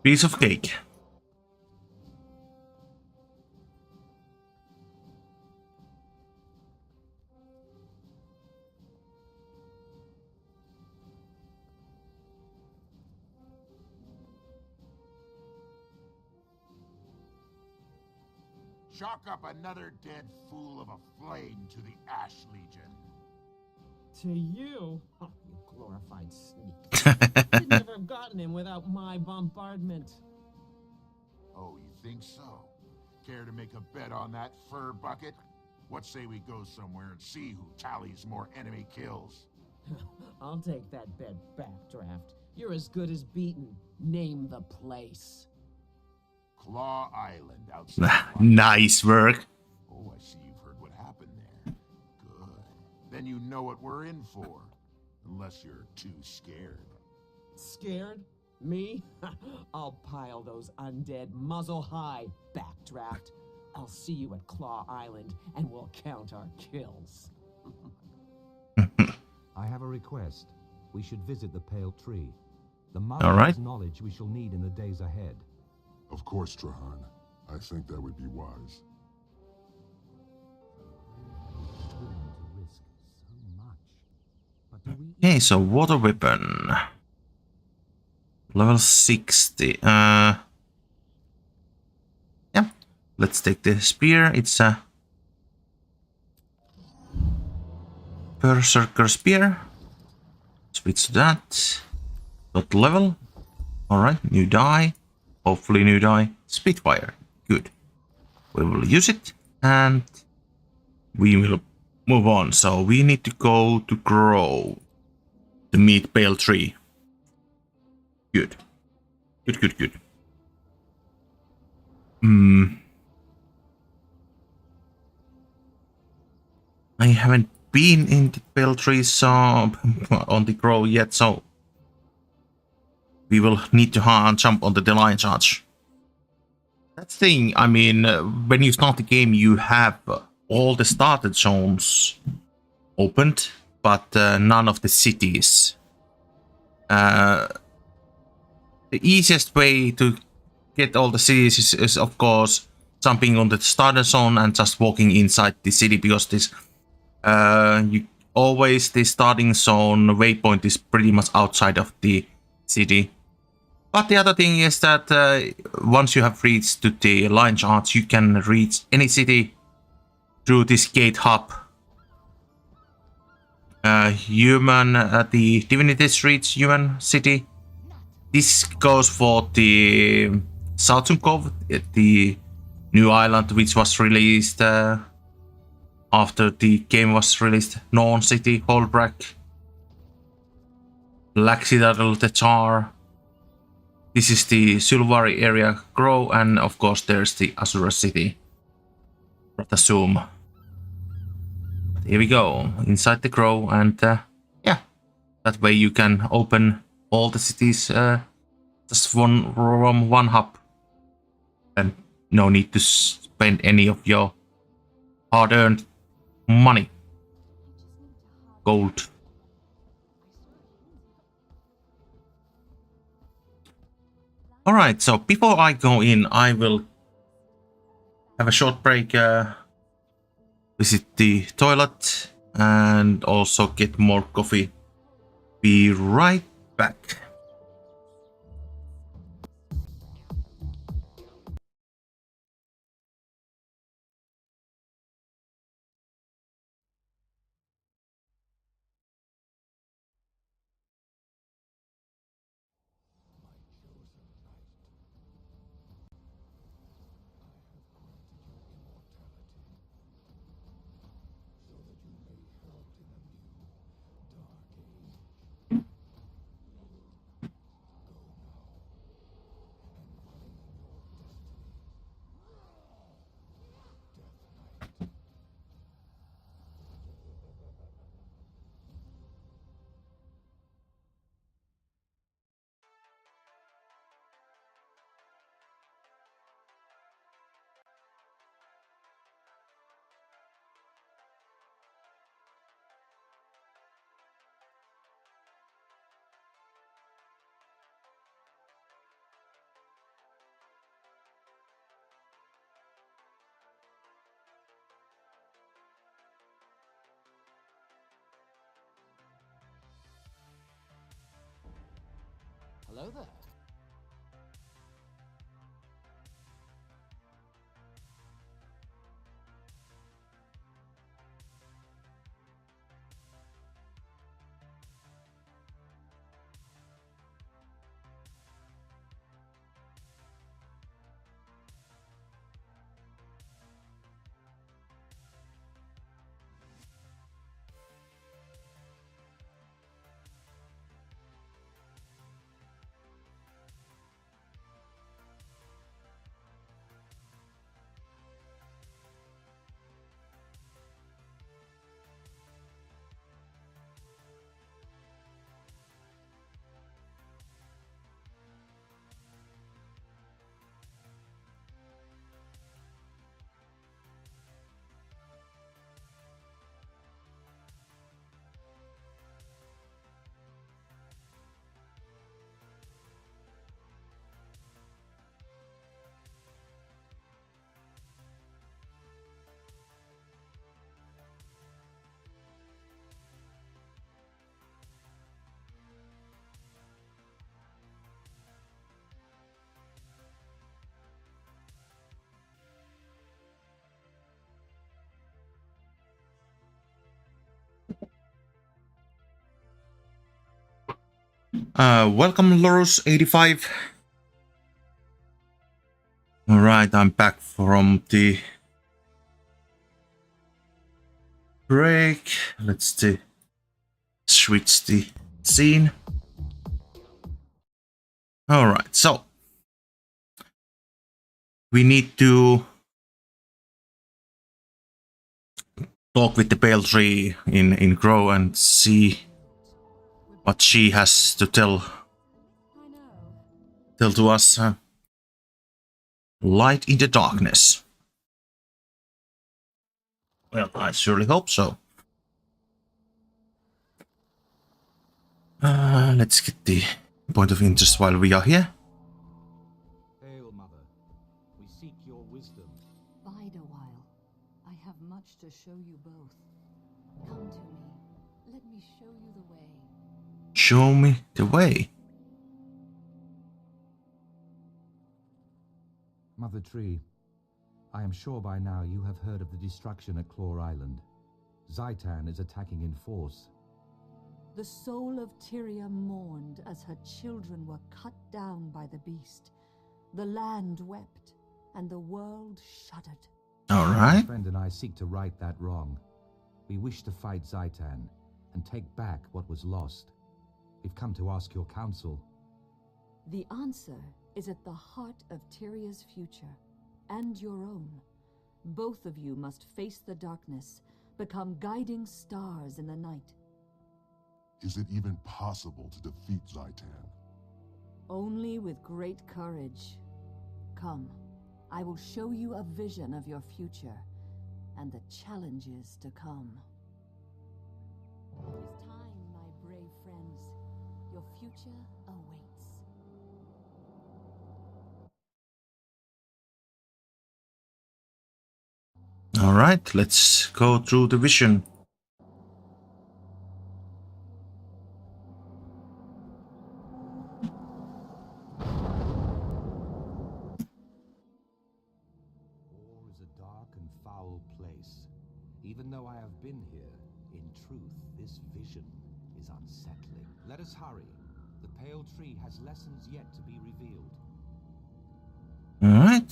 Piece of cake. Chalk up another dead fool of a flame to the Ash Legion. To you? Oh, you glorified sneak. You'd never have gotten him without my bombardment. Oh, you think so? Care to make a bet on that fur bucket? What say we go somewhere and see who tallies more enemy kills? I'll take that bet back, Draft. You're as good as beaten. Name the place. Claw Island outside. Nice work. Oh, I see you've heard what happened there. Good. Then you know what we're in for. Unless you're too scared. Scared? Me? I'll pile those undead muzzle high, Backdraft. I'll see you at Claw Island, and we'll count our kills. I have a request. We should visit the Pale Tree. The All right. Mountain's knowledge we shall need in the days ahead. Of course, Trahan. I think that would be wise. Willing to risk so much. But do we Okay, so water weapon. Level 60. Yeah. Let's take the spear. It's a Berserker spear. Switch to that. Dot level. Alright, new die. Hopefully new die. Spitfire. Good. We will use it and we will move on. So we need to go to Grow to meet Pale Tree. Good. Good. I haven't been in the Pale Tree so on the Grow yet, so we will need to jump on the line charge. That thing, I mean, when you start the game, you have all the started zones opened, but none of the cities. The easiest way to get all the cities is of course jumping on the starter zone and just walking inside the city, because this you always the starting zone waypoint is pretty much outside of the city. But the other thing is that once you have reached to the line charts, you can reach any city through this gate hub. The Divinity Streets human city. This goes for the Southern Cove, the new island which was released after the game was released. Norn City, Holbrack, Black Citadel, the Charr. This is the Sylvari area Grow, and of course there's the Azura City. Ratasum. Here we go, inside the Grow, and yeah, that way you can open all the cities just from one hub, and no need to spend any of your hard-earned money. Gold. Alright, so before I go in, I will have a short break, visit the toilet, and also get more coffee. Be right back. Hello there. Welcome, Lorus85. Alright, I'm back from the break. Let's switch the scene. Alright, so we need to talk with the Pale Tree in Grow and see what she has to tell to us. Light in the darkness. Well, I surely hope so. Let's get the point of interest while we are here. Hail, Mother. We seek your wisdom. Bide a while. I have much to show you both. Come to me. Let me show you the way. Show me the way. Mother Tree, I am sure by now you have heard of the destruction at Claw Island. Zhaitan is attacking in force. The soul of Tyria mourned as her children were cut down by the beast. The land wept, and the world shuddered. All My right. friend and I seek to right that wrong. We wish to fight Zhaitan and take back what was lost. We've come to ask your counsel. The answer is at the heart of Tyria's future, and your own. Both of you must face the darkness, become guiding stars in the night. Is it even possible to defeat Zhaitan? Only with great courage. Come, I will show you a vision of your future, and the challenges to come. It is time, my brave friends. Your future awaits. All right, let's go through the vision. War is a dark and foul place. Even though I have been here, in truth, this vision is unsettling. Let us hurry. The Pale Tree has lessons yet to be revealed. All right.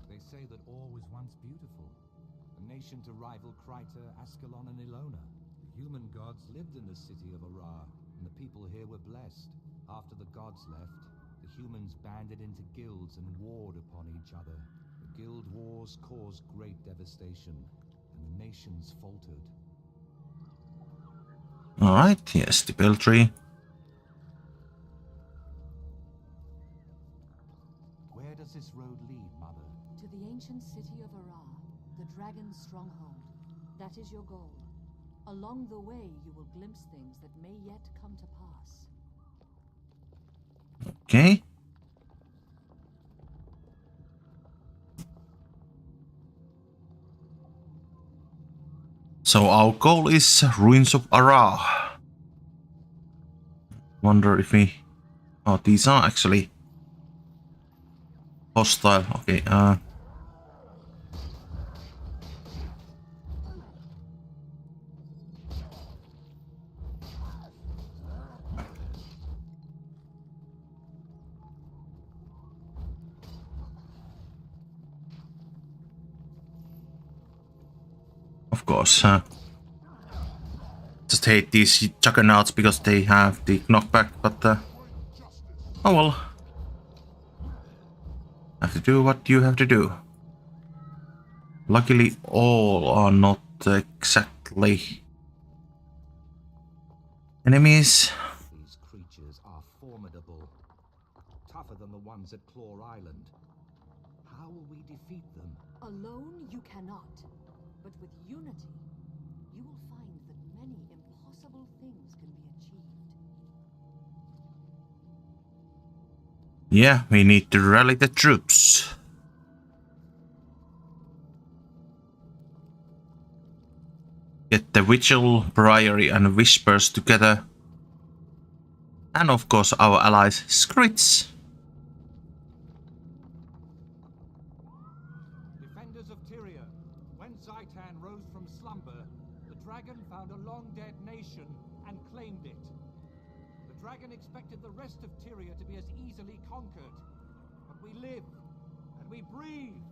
They say that Or was once beautiful. A nation to rival Kryta, Ascalon, and Ilona. The human gods lived in the city of Arar, and the people here were blessed. After the gods left, the humans banded into guilds and warred upon each other. The guild wars caused great devastation, and the nations faltered. All right. Yes, the Pale Tree. Where does this road lead, Mother? To the ancient city of Arar, the dragon's stronghold. That is your goal. Along the way, you will glimpse things that may yet come to pass. Okay. So our goal is Ruins of Arar. Wonder if we... Oh, these are actually hostile. Okay, of course. Just hate these juggernauts because they have the knockback, but oh well. Have to do what you have to do. Luckily, all are not exactly enemies. These creatures are formidable. Tougher than the ones at Claw Island. How will we defeat them? Alone, you cannot. But with unity, you will find that many impossible things can be achieved. Yeah, we need to rally the troops. Get the Vigil, Priory and Whispers together. And of course our allies, Scrits. Defenders of Tyria, when Zhaitan rose from slumber, The dragon found a long-dead nation and claimed it. The dragon expected the rest of Tyria to be as easily conquered. But we live, and we breathe,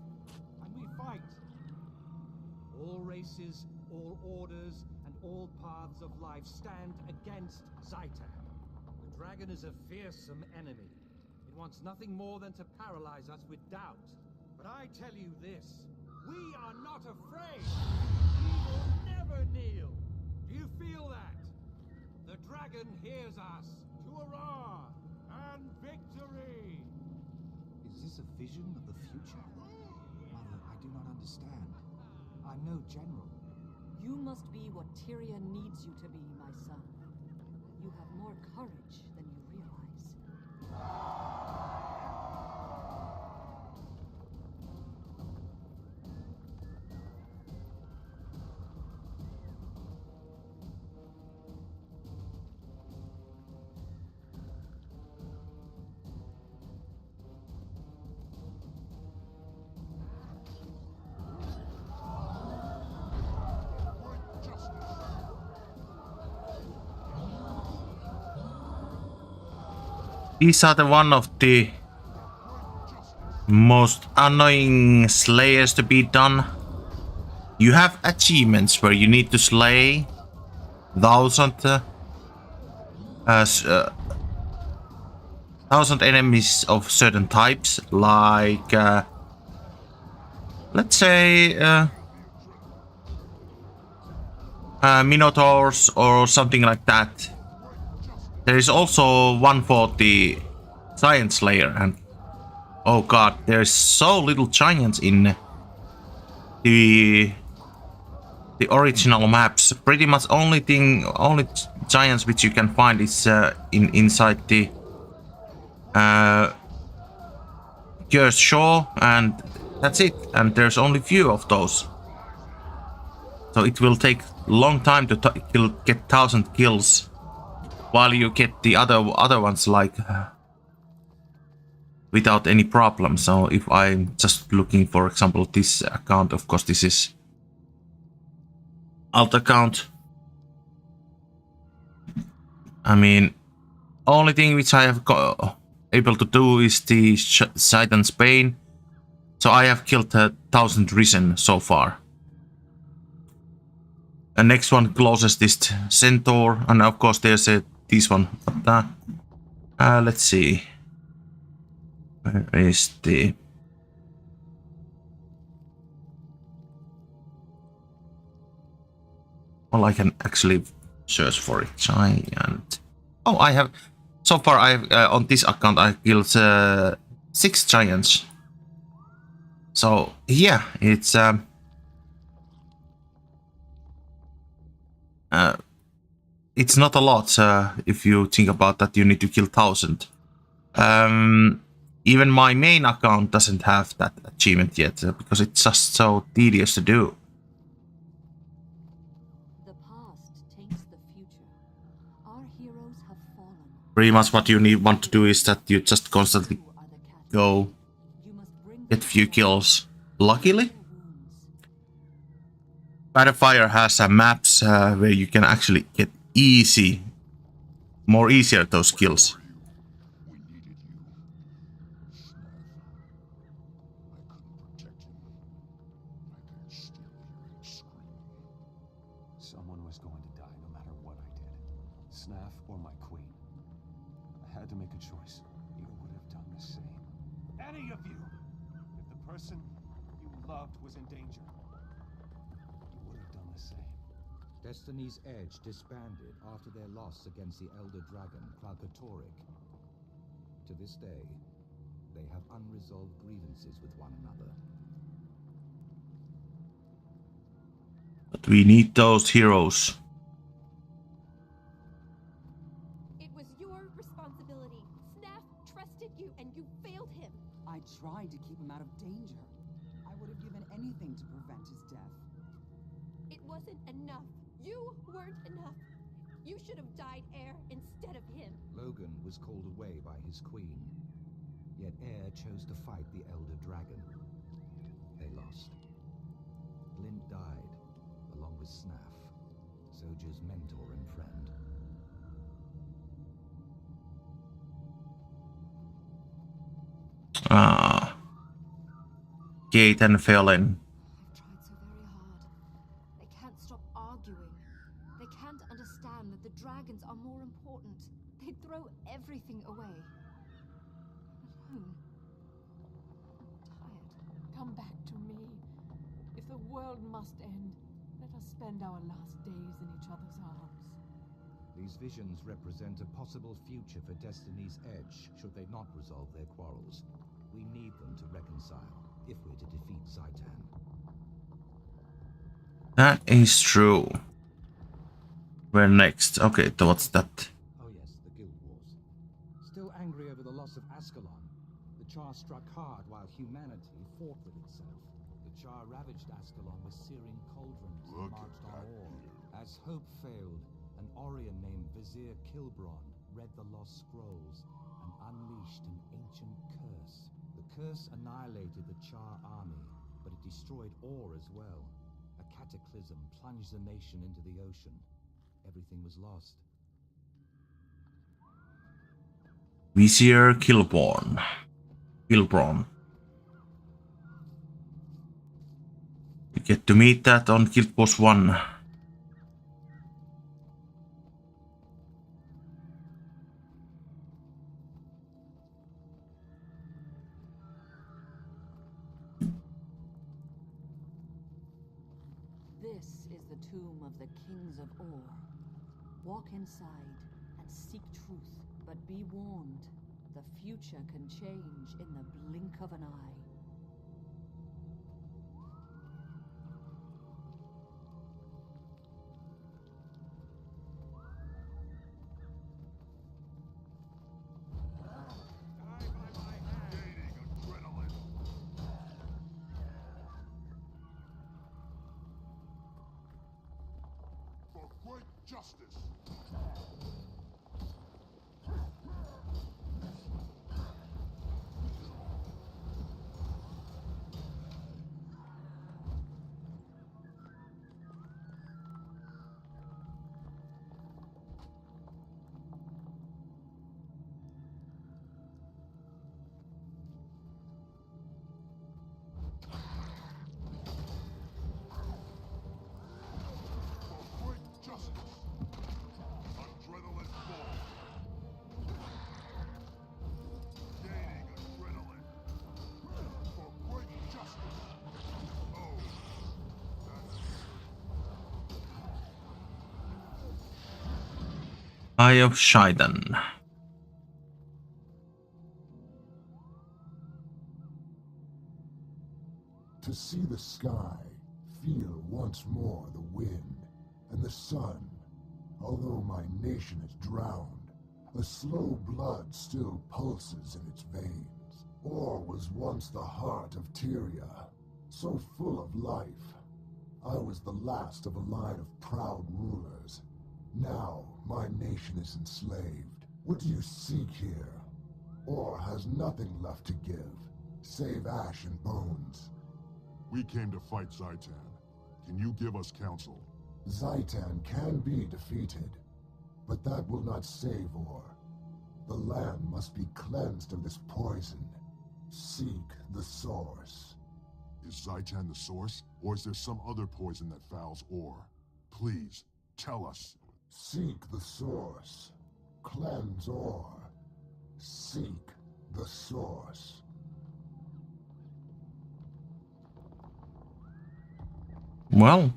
and we fight. All races, all orders, and all paths of life stand against Zaitan. The dragon is a fearsome enemy. It wants nothing more than to paralyze us with doubt. But I tell you this, we are not afraid. We will never kneel. Do you feel that? The dragon hears us. To hurrah and victory! Is this a vision of the future? Mother, I do not understand. I'm no general. You must be what Tyria needs you to be, my son. You have more courage than you realize. These are the one of the most annoying slayers to be done. You have achievements where you need to slay 1,000 enemies of certain types, like let's say minotaurs or something like that. There is also one for the Giant Slayer, and oh god, there's so little giants in the original maps. Pretty much only giants which you can find is inside the Cursed Shore, and that's it. And there's only few of those, so it will take long time to get 1,000 kills. While you get the other ones like without any problem. So if I'm just looking, for example, this account, of course this is alt account. I mean, only thing which I have able to do is the Zaitan's Bane. So I have killed 1,000 Risen so far. And next one closest is Centaur, and of course there's this one. But let's see. Where is the? Well, I can actually search for it. Giant. Oh, I have. So far, I've on this account I killed 6 giants. So yeah, it's not a lot if you think about that. You need to kill 1,000. Even my main account doesn't have that achievement yet because it's just so tedious to do. The past taints the future. Our heroes have fallen. Pretty much what you want to do is that you just constantly go get few kills. Luckily, Battlefire has maps where you can actually get more easier those kills. Someone was going to die no matter what I did. Snaff or my queen. I had to make a choice. You would have done the same. Any of you! If the person you loved was in danger, You would have done the same. Destiny's Edge disbanded after their loss against the Elder Dragon, Kralkatoric. To this day, they have unresolved grievances with one another. But we need those heroes. It was your responsibility. Snaff trusted you, and you failed him. I tried to keep him out of danger. I would have given anything to prevent his death. It wasn't enough. You weren't enough. You should have died Air instead of him. Logan was called away by his queen. Yet Air chose to fight the Elder Dragon. They lost. Blint died, along with Snaff. Gate and Felin. I've tried so very hard. They can't stop arguing. They can't understand that the dragons are more important. They throw everything away. Alone. I'm tired. Come back to me. If the world must end, let us spend our last days in each other's arms. These visions represent a possible future for Destiny's Edge, should they not resolve their quarrels. We need them to reconcile, if we're to defeat Zaitan. That is true. Where next? Okay, what's that? Oh yes, the Guild Wars. Still angry over the loss of Ascalon, the Charr struck hard while humanity fought with itself. The Charr ravaged Ascalon with searing cauldrons and marched on Or. As hope failed, an Orion named Vizier Kilbron read the lost scrolls and unleashed an ancient curse. The curse annihilated the Charr army, but it destroyed Or as well. A cataclysm plunged the nation into the ocean. Everything was lost. Vizier Kilbron. You get to meet that on Guild Wars 1. This is the tomb of the kings of Or. Walk inside and seek truth, but be warned, the future can change in the blink of an eye. For great justice! For great justice! Adrenaline ball! Gaining adrenaline! For great justice! Oh, that's... Eye of Shaidan. To see the sky, feel once more the wind, and the sun. Although my nation is drowned, a slow blood still pulses in its veins. Or was once the heart of Tyria, so full of life. I was the last of a line of proud rulers. Now my nation is enslaved. What do you seek here? Or has nothing left to give, save ash and bones. We came to fight Zaitan. Can you give us counsel? Zaitan can be defeated, but that will not save Or. The land must be cleansed of this poison. Seek the source. Is Zaitan the source, or is there some other poison that fouls Or? Please, tell us. Seek the source. Cleanse Or. Seek the source. Well,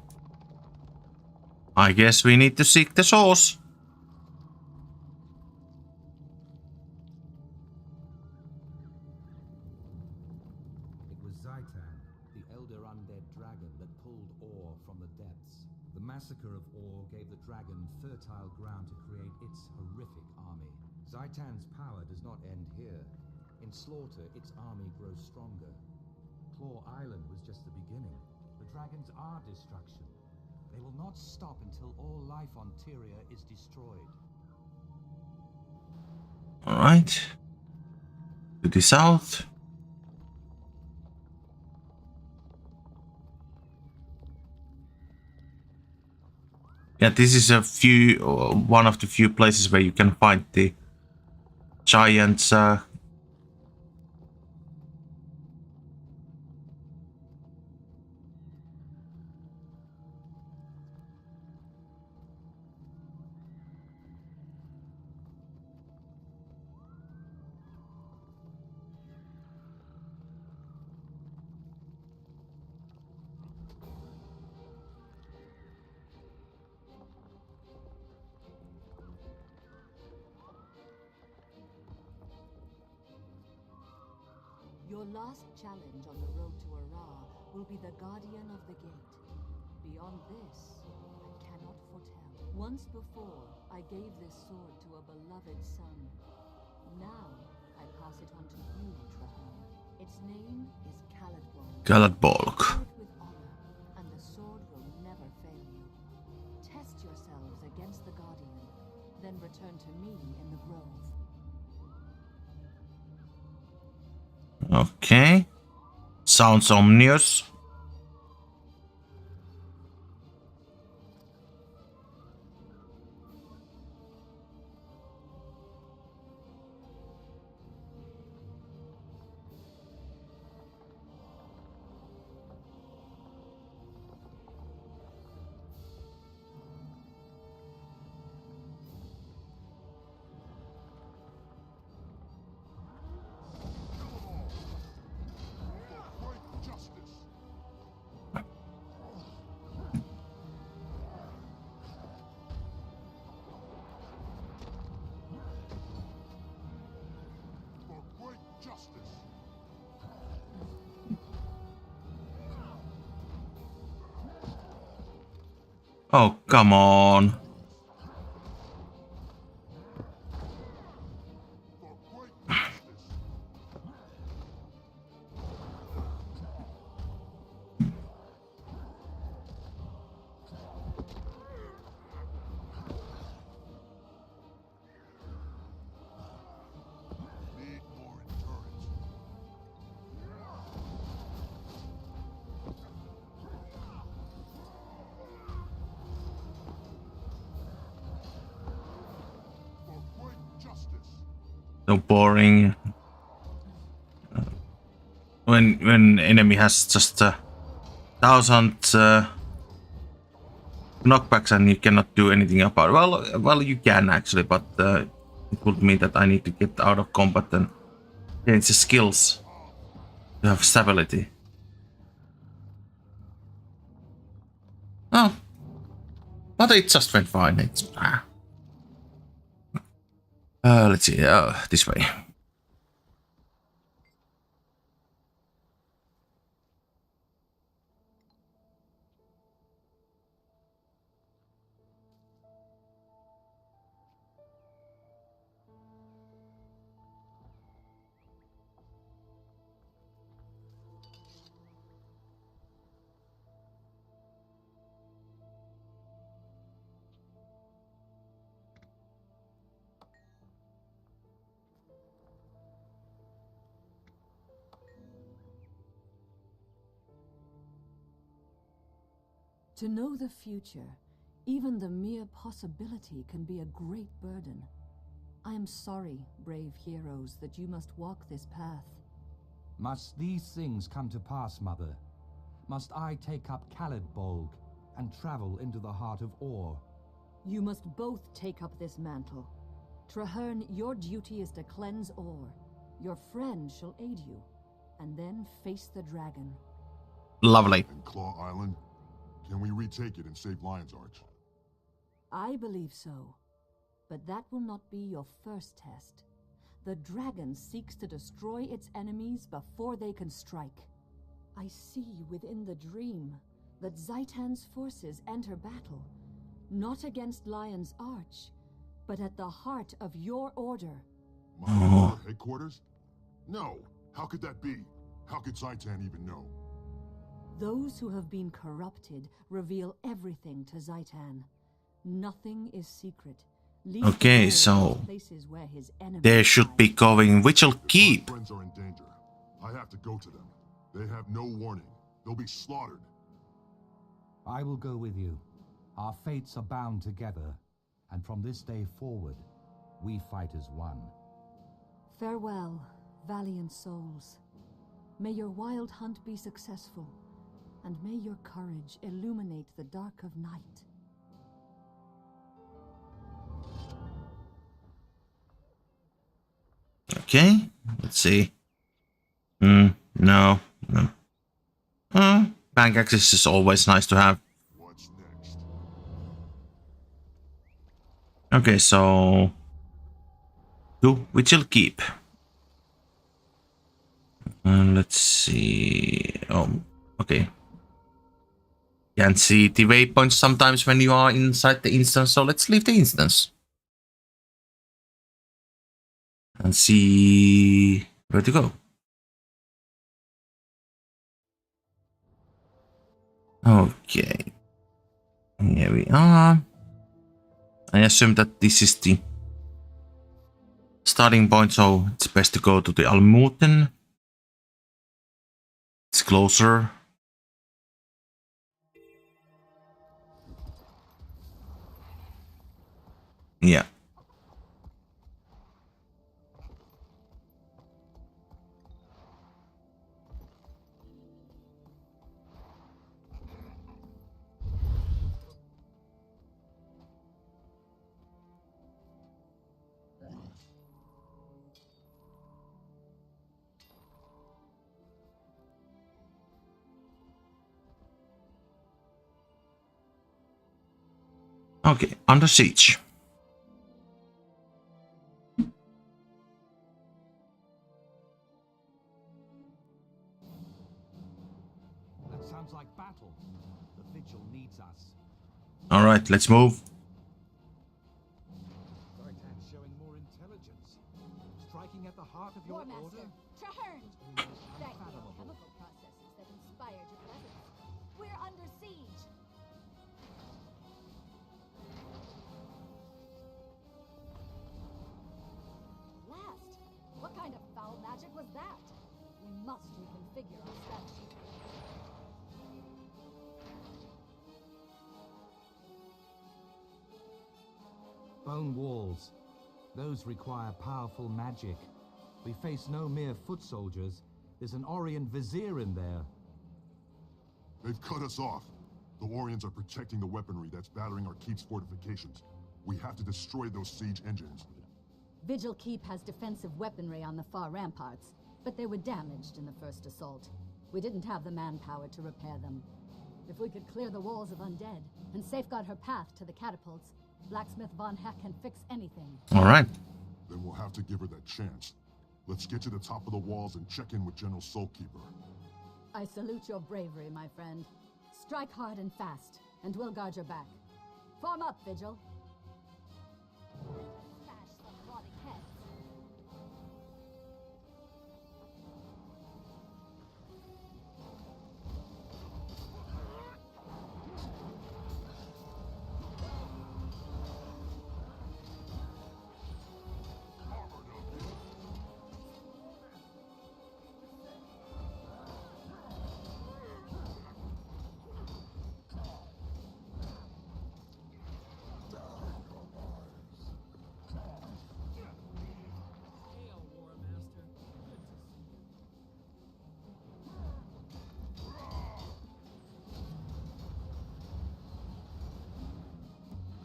I guess we need to seek the source. It was Zaitan, the elder undead dragon that pulled Or from the depths. The massacre of Or gave the dragon fertile ground to create its horrific army. Zaitan's power does not end here. In slaughter, its army grows stronger. Claw Island was just the beginning. The dragons are destruction. They will not stop until all life on Tyria is destroyed. Alright. To the south. Yeah, this is one of the few places where you can find the giants Your last challenge on the road to Ara will be the guardian of the gate. Beyond this, I cannot foretell. Once before, I gave this sword to a beloved son. Now, I pass it on to you, Traherne. Its name is Caladbolg. Caladbolg. Bear it with honor, and the sword will never fail you. Test yourselves against the guardian, then return to me in the grove. Okay. Sounds ominous. Oh, come on. So boring. When enemy has just 1,000 knockbacks and you cannot do anything about it. Well, you can actually, but it would mean that I need to get out of combat and change the skills to have stability. Oh, but it just went fine. It's let's see. This way. To know the future, even the mere possibility can be a great burden. I am sorry, brave heroes, that you must walk this path. Must these things come to pass, Mother? Must I take up Caladbolg and travel into the heart of Or? You must both take up this mantle. Traherne, your duty is to cleanse Or. Your friend shall aid you, and then face the dragon. Lovely. And Claw Island? Can we retake it and save Lion's Arch? I believe so. But that will not be your first test. The dragon seeks to destroy its enemies before they can strike. I see within the dream that Zaitan's forces enter battle, not against Lion's Arch, but at the heart of your order. My headquarters? No! How could that be? How could Zaitan even know? Those who have been corrupted reveal everything to Zaitan. Nothing is secret. Okay, so there should be going Vigil Keep. My friends are in danger. I have to go to them. They have no warning. They'll be slaughtered. I will go with you. Our fates are bound together, and from this day forward, we fight as one. Farewell, valiant souls. May your wild hunt be successful, and may your courage illuminate the dark of night. Okay, let's see. No. Bank access is always nice to have. What's next? Okay, so we shall keep. Let's see. Oh, okay. Can't see the waypoints sometimes when you are inside the instance, so let's leave the instance. And see where to go. Okay. Here we are. I assume that this is the starting point, so it's best to go to the Almuten. It's closer. Yeah. Okay, under siege. That sounds like battle. The Vigil needs us. All right, let's move. Zaitan's showing more intelligence. Striking at the heart of your War order. Master, Charr! Almost Thank the unfathomable. chemical processes that inspired your presence. We're under siege. Last, what kind of foul magic was that? We must reconfigure our strategy. Bone walls. Those require powerful magic. We face no mere foot soldiers. There's an Orient Vizier in there. They've cut us off. The Orions are protecting the weaponry that's battering our keep's fortifications. We have to destroy those siege engines. Vigil Keep has defensive weaponry on the far ramparts, but they were damaged in the first assault. We didn't have the manpower to repair them. If we could clear the walls of undead and safeguard her path to the catapults, Blacksmith Von Heck can fix anything. All right. Then we'll have to give her that chance. Let's get to the top of the walls and check in with General Soulkeeper. I salute your bravery, my friend. Strike hard and fast, and we'll guard your back. Form up, Vigil. Smash some rotting heads.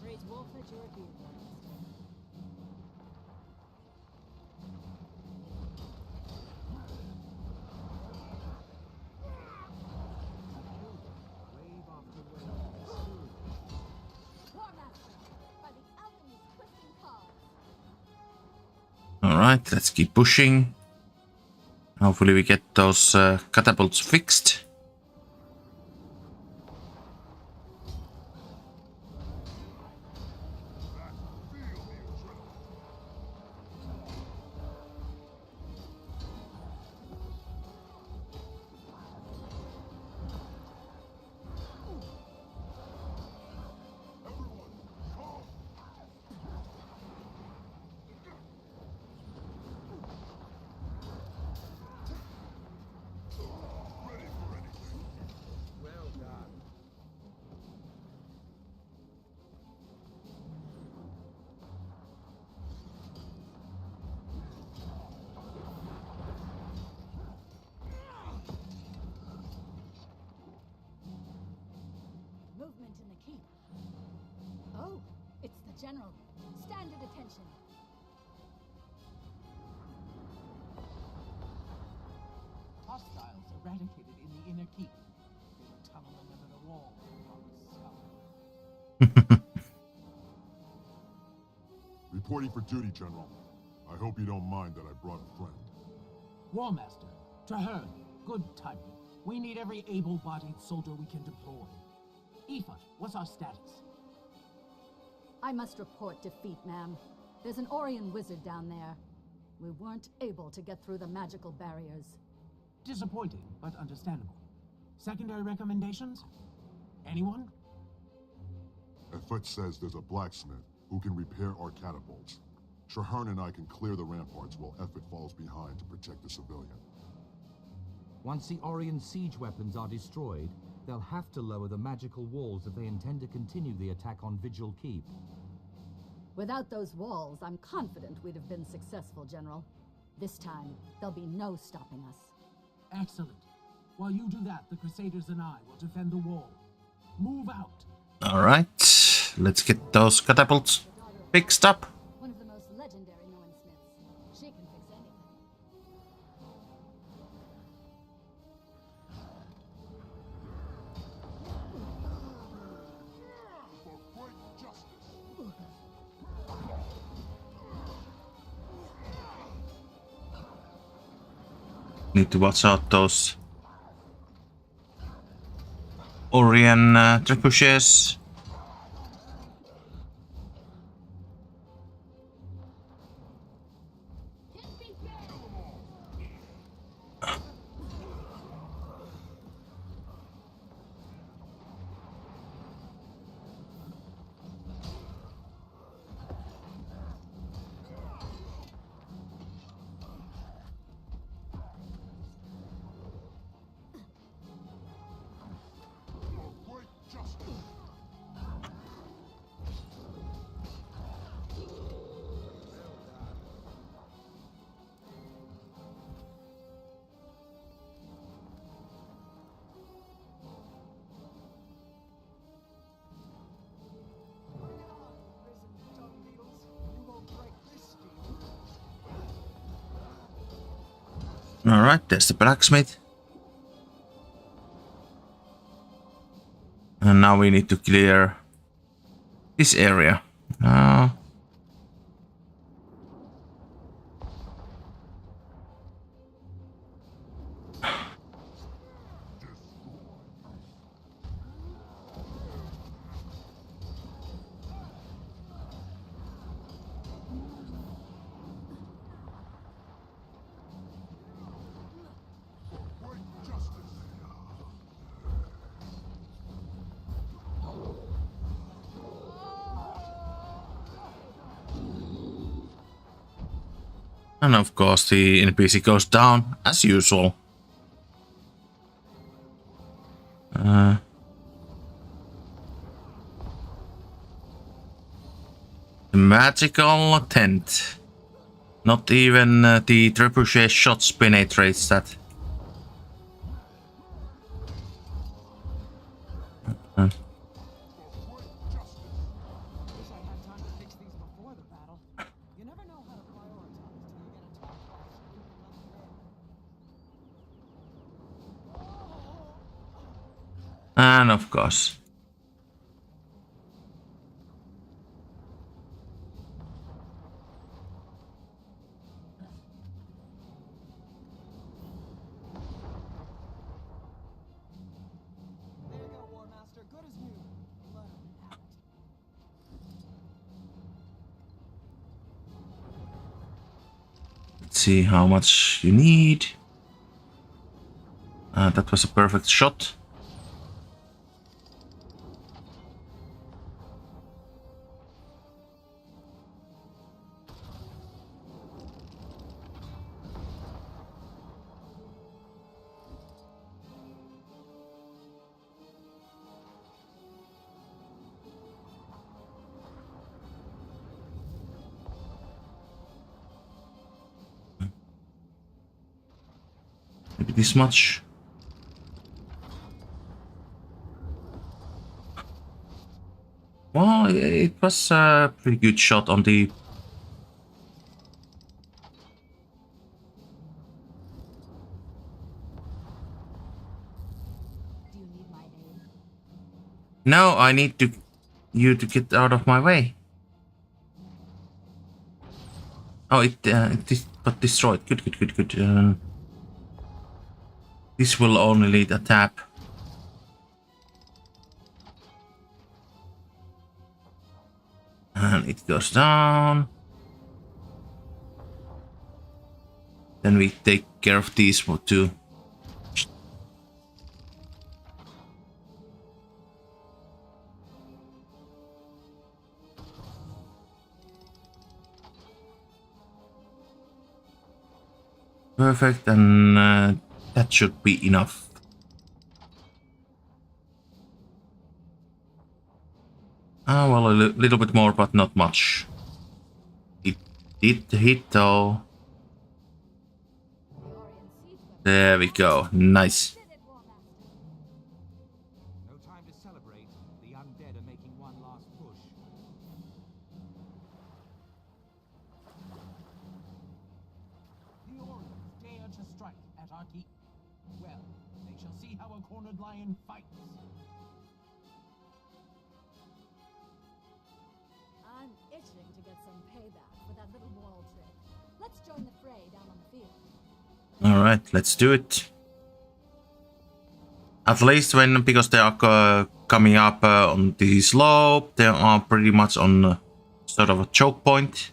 Great wolf at your heel. Wave after wave. War Master, by the alchemy's twisting cause. All right, let's keep pushing. Hopefully we get those catapults fixed. Well done. Movement in the keep. Oh, it's the general. Stand at attention. Hostiles eradicated in the inner keep. They were tunneling under the wall. Reporting for duty, General. I hope you don't mind that I brought a friend. War Master, Charr, good timing. We need every able-bodied soldier we can deploy. Aoife, what's our status? I must report defeat, ma'am. There's an Orion wizard down there. We weren't able to get through the magical barriers. Disappointing, but understandable. Secondary recommendations? Anyone? Effet says there's a blacksmith who can repair our catapults. Charr and I can clear the ramparts while Effet falls behind to protect the civilian. Once the Orion siege weapons are destroyed, they'll have to lower the magical walls if they intend to continue the attack on Vigil Keep. Without those walls, I'm confident we'd have been successful, General. This time, there'll be no stopping us. Excellent. While you do that, the Crusaders and I will defend the wall. Move out. Alright, let's get those catapults fixed up. One of the most legendary known smiths. She can fix anything. Need to watch out those Orion trebuchets. Alright, there's the blacksmith. And now we need to clear this area. And of course the NPC goes down as usual. The magical tent. Not even the trebuchet shots penetrates that. And of course. There you go, War Master. Good as new. Let him have it. Let's see how much you need. That was a perfect shot. Maybe this much. Well, it was a pretty good shot on the... Do you need my aid? No, I need you to get out of my way. Oh, it got destroyed. Good. This will only need a tap. And it goes down. Then we take care of these two. Perfect, and that should be enough. Ah, well, a little bit more, but not much. It did hit though. There we go. Nice. No time to celebrate. The undead are making one last push. The Orions dare to strike at our keep. Well, they shall see how a cornered lion fights. I'm itching to get some payback for that little wall trick. Let's join the fray down on the field. Alright, let's do it. At least because they are coming up on the slope, they are pretty much on sort of a choke point.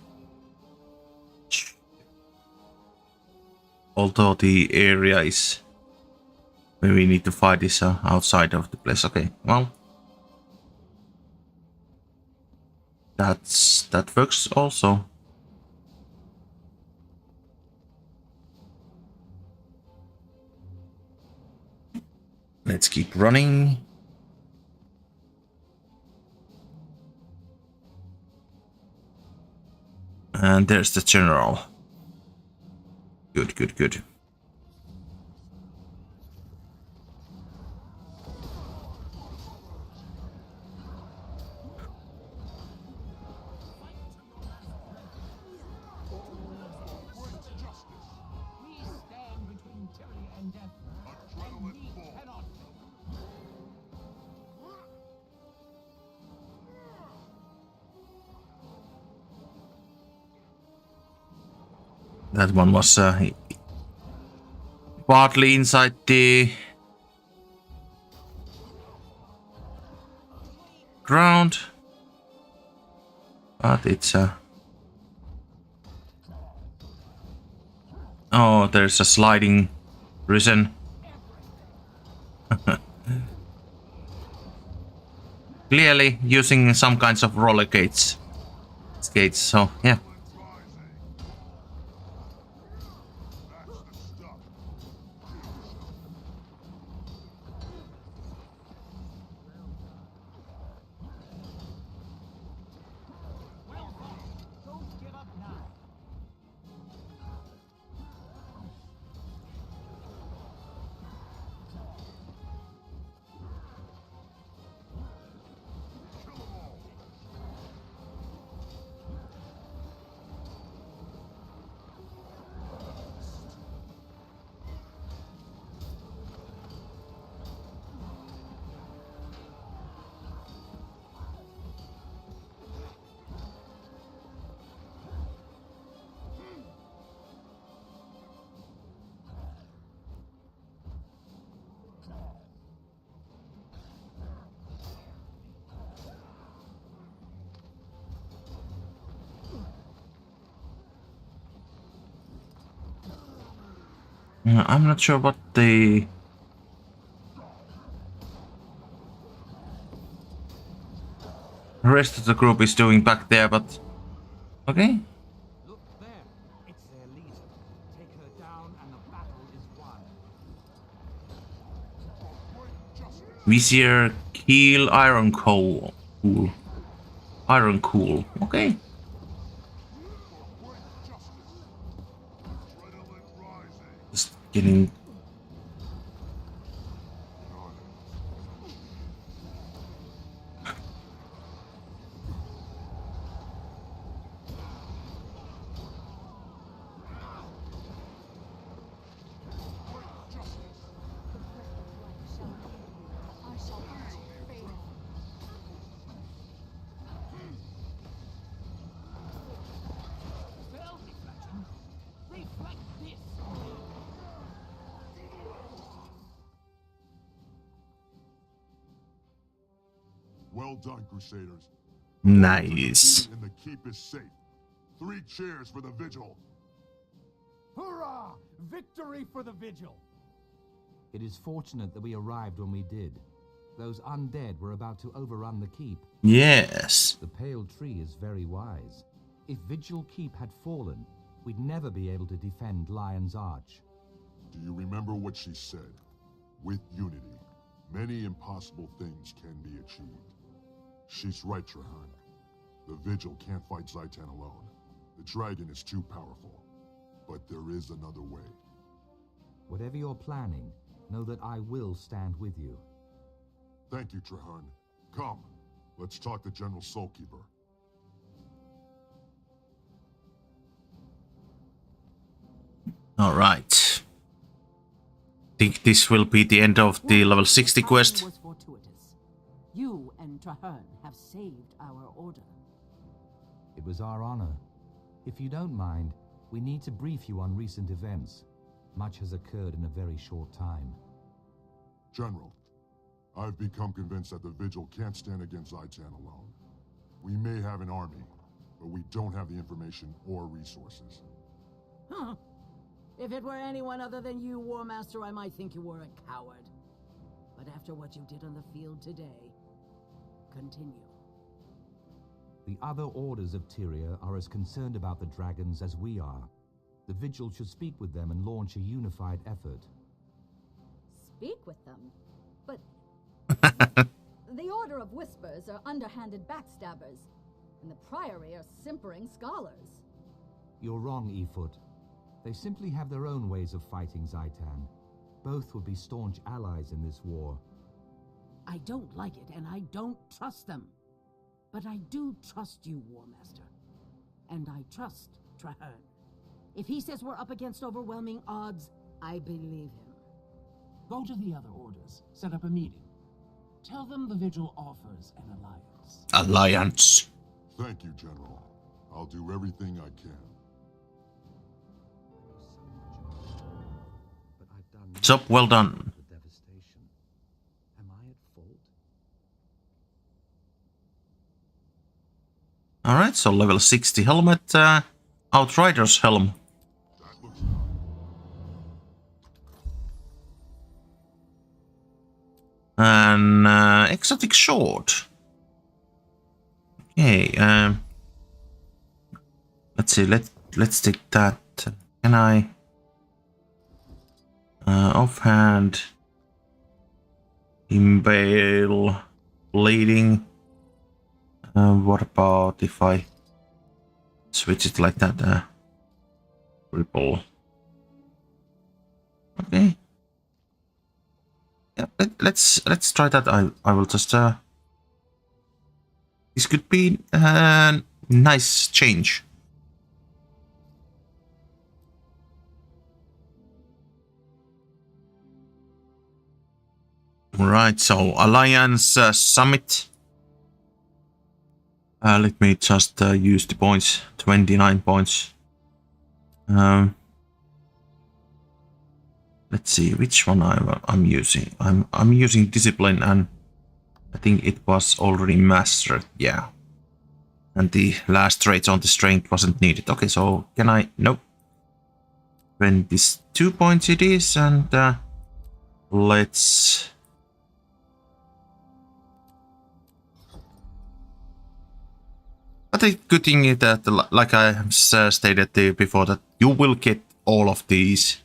Although the area is where we need to fight is outside of the place. Okay, well, that works also. Let's keep running. And there's the general. Good, good, good. We stand between tyranny and death, and we cannot fail. That one was partly inside the ground, but it's oh, there's a sliding prison. Clearly using some kinds of roller skates. So yeah. Don't give up now. I'm not sure what the rest of the group is doing back there, but okay. Look there. It's their leader. Take her down and the battle is won. Vizier, Keel, Iron Coal. Cool. Iron Cool. Okay. Just getting. Spell deflection. Reflect this. Well done, Crusaders. Nice. And the keep is safe. 3 cheers for the vigil. Hurrah! Victory for the Vigil! It is fortunate that we arrived when we did. Those undead were about to overrun the keep. Yes. The Pale Tree is very wise. If Vigil Keep had fallen, we'd never be able to defend Lion's Arch. Do you remember what she said? With unity, many impossible things can be achieved. She's right, Trahan. The Vigil can't fight Zaitan alone. The dragon is too powerful. But there is another way. Whatever you're planning, know that I will stand with you. Thank you, Trahan. Come, let's talk to General Soulkeeper. All right. Think this will be the end of the level 60 quest. Was fortuitous. You and Trahan have saved our order. It was our honor. If you don't mind, we need to brief you on recent events. Much has occurred in a very short time. General, I've become convinced that the Vigil can't stand against Zaitan alone. We may have an army, but we don't have the information or resources. Huh. If it were anyone other than you, War Master, I might think you were a coward. But after what you did on the field today, continue. The other orders of Tyria are as concerned about the dragons as we are. The Vigil should speak with them and launch a unified effort. Speak with them? But the Order of Whispers are underhanded backstabbers, and the Priory are simpering scholars. You're wrong, Efoot. They simply have their own ways of fighting Zaitan. Both would be staunch allies in this war. I don't like it, and I don't trust them. But I do trust you, War Master. And I trust Trahan. If he says we're up against overwhelming odds, I believe him. Go to the other orders. Set up a meeting. Tell them the Vigil offers an alliance. Alliance. Thank you, General. I'll do everything I can. Job well done. Am I at fault? Alright, so level 60 helmet, Outrider's helm. And exotic sword. Okay, let's see, let's take that. Can I offhand impale bleeding? What about if I switch it like that? Ripple. Okay. Yeah, let's try that. I will just this could be a nice change. Right, so Alliance Summit. Let me just use the points. 29 points. Let's see which one I'm using. I'm using discipline, and I think it was already mastered. Yeah, and the last traits on the strength wasn't needed. Okay, so can I? Nope. 22 points it is, and let's. But the good thing is that, like I have stated before, that you will get all of these.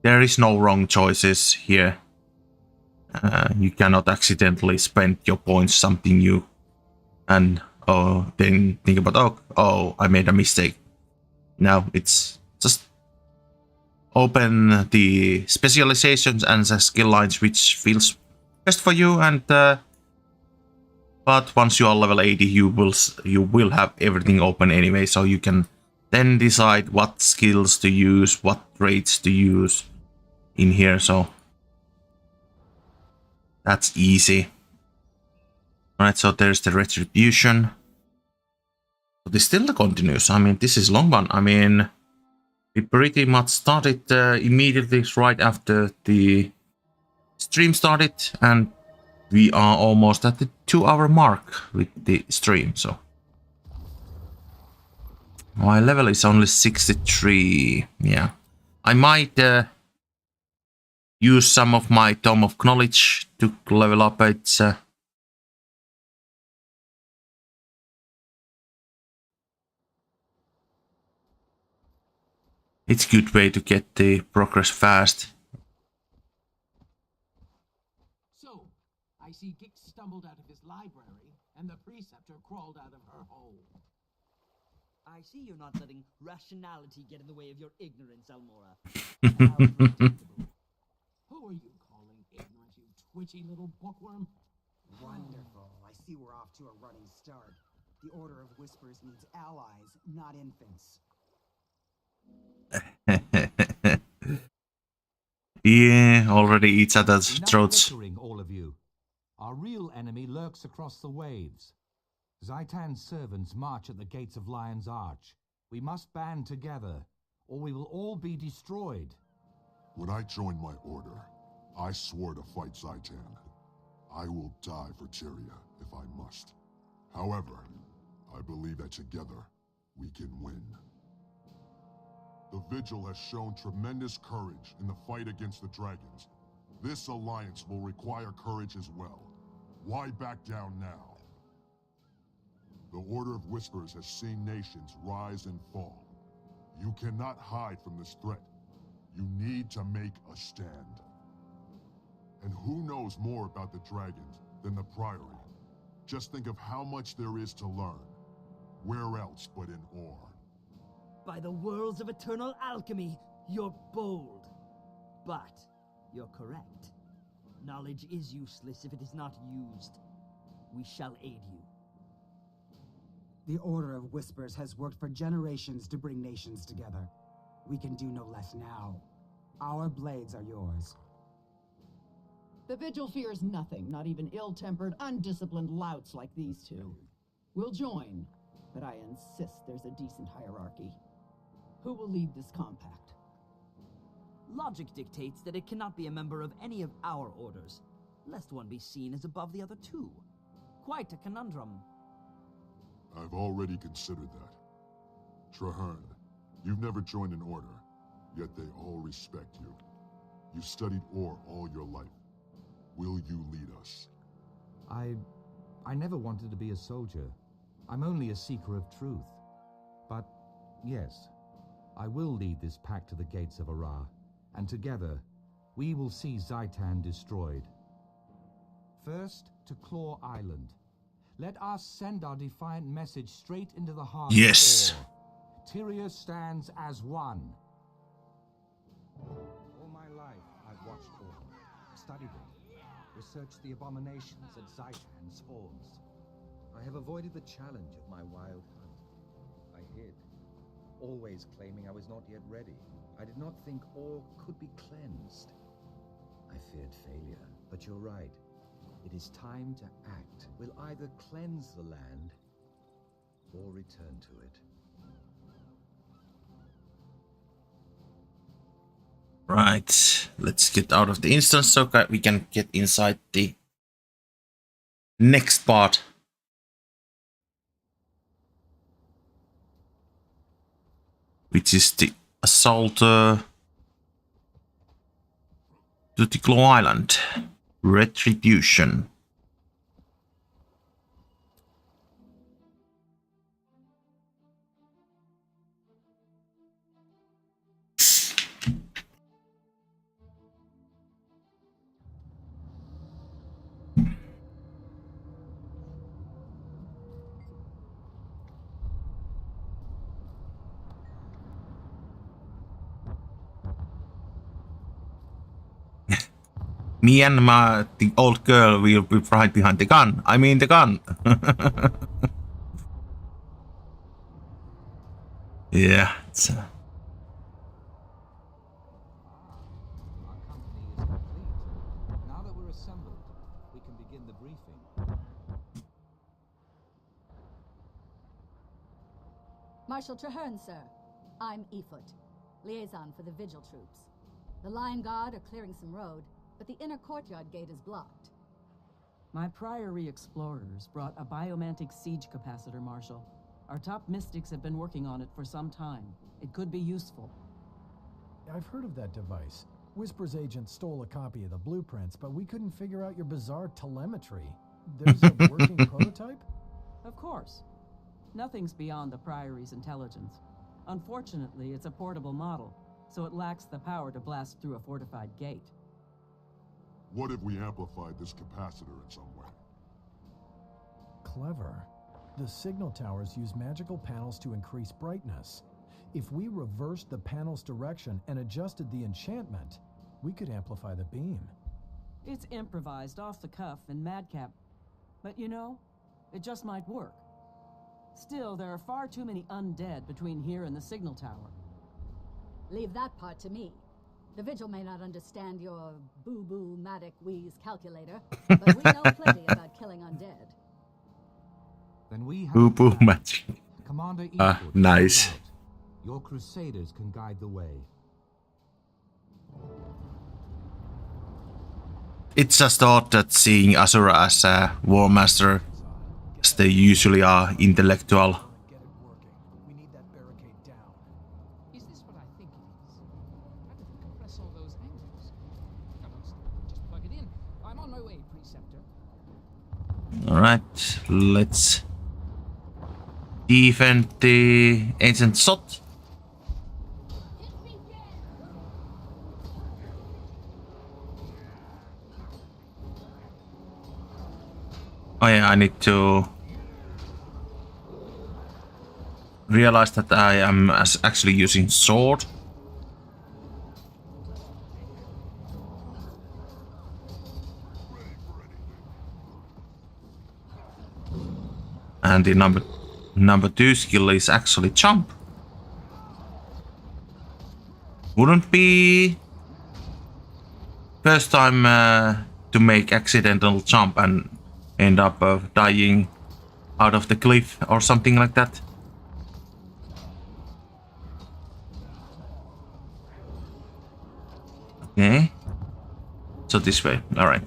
There is no wrong choices here. You cannot accidentally spend your points something new and then think about, oh, I made a mistake. Now it's just open the specializations and the skill lines which feels best for you, and but once you are level 80, you will have everything open anyway, so you can then decide what skills to use, what traits to use in here, so that's easy. Alright, so there's the retribution. But this still continues. I mean, this is long one. I mean, we pretty much started immediately right after the stream started, and we are almost at the 2-hour mark with the stream, so my level is only 63. Yeah, I might use some of my Tome of Knowledge to level up. It's it's a good way to get the progress fast. So, I see Gix stumbled out of his library, and the preceptor crawled out of her hole. I see you're not letting rationality get in the way of your ignorance, Almora. Who are you calling ignorant, you twitchy little bookworm? Wonderful. I see we're off to a running start. The Order of Whispers needs allies, not infants. Yeah, already each other's throats. All of you. Our real enemy lurks across the waves. Zaitan's servants march at the gates of Lion's Arch. We must band together, or we will all be destroyed. When I joined my order, I swore to fight Zaitan. I will die for Tyria if I must. However, I believe that together, we can win. The Vigil has shown tremendous courage in the fight against the dragons. This alliance will require courage as well. Why back down now? The Order of Whispers has seen nations rise and fall. You cannot hide from this threat. You need to make a stand. And who knows more about the dragons than the Priory? Just think of how much there is to learn. Where else but in Ore? By the worlds of eternal alchemy, you're bold. But you're correct. Knowledge is useless if it is not used. We shall aid you. The Order of Whispers has worked for generations to bring nations together. We can do no less now. Our blades are yours. The Vigil fears nothing, not even ill-tempered, undisciplined louts like these two. We'll join, but I insist there's a decent hierarchy. Who will lead this compact? Logic dictates that it cannot be a member of any of our orders, lest one be seen as above the other two. Quite a conundrum. I've already considered that. Traherne, you've never joined an order, yet they all respect you. You've studied Ore all your life. Will you lead us? I never wanted to be a soldier. I'm only a seeker of truth. But, yes, I will lead this pack to the gates of Ara, and together, we will see Zaitan destroyed. First, to Claw Island. Let us send our defiant message straight into the heart of Ore. Tyria stands as one. All my life, I've watched Ore, studied it, researched the abominations at Zaitan's forms. I have avoided the challenge of my wild hunt. I hid, always claiming I was not yet ready. I did not think Ore could be cleansed. I feared failure, but you're right. It is time to act. We'll either cleanse the land or return to it. Right, let's get out of the instance so that we can get inside the next part. Which is the assault to the Claw Island. Retribution. Me and the old girl will be right behind the gun. I mean the gun. Yeah. It's, Our company is complete. Now that we're assembled, we can begin the briefing. Marshal Traherne, sir. I'm Efoot, liaison for the Vigil troops. The Lion Guard are clearing some road, but the inner courtyard gate is blocked. My Priory explorers brought a biomantic siege capacitor, Marshal. Our top mystics have been working on it for some time. It could be useful. I've heard of that device. Whisper's agent stole a copy of the blueprints, but we couldn't figure out your bizarre telemetry. There's a working prototype? Of course. Nothing's beyond the Priory's intelligence. Unfortunately, it's a portable model, so it lacks the power to blast through a fortified gate. What if we amplified this capacitor in some way? Clever. The signal towers use magical panels to increase brightness. If we reversed the panel's direction and adjusted the enchantment, we could amplify the beam. It's improvised, off the cuff, and madcap. But you know, it just might work. Still, there are far too many undead between here and the signal tower. Leave that part to me. The Vigil may not understand your boo-boo-matic wheeze calculator, but we know plenty about killing undead. Then we have Boo-boo magic. Commander Eastwood, Nice. your crusaders can guide the way. It's just odd that seeing Asura as a War Master, as they usually are intellectual. Is this what I think it is? How did they compress all those angles? Just plug it in. I'm on my way, Preceptor. Alright, let's defend the ancient Sot. Oh yeah, I need to realize that I am actually using sword. And the number 2 skill is actually jump. Wouldn't be first time to make accidental jump and end up dying out of the cliff or something like that. Okay. So this way. All right.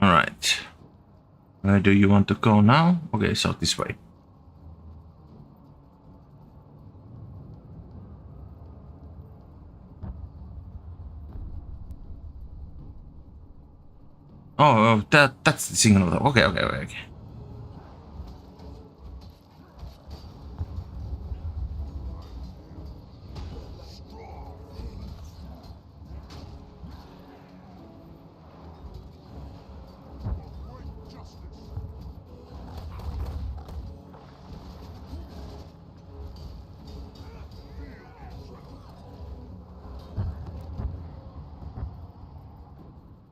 All right. Where do you want to go now? Okay, so this way. Oh, that's the signal. Okay.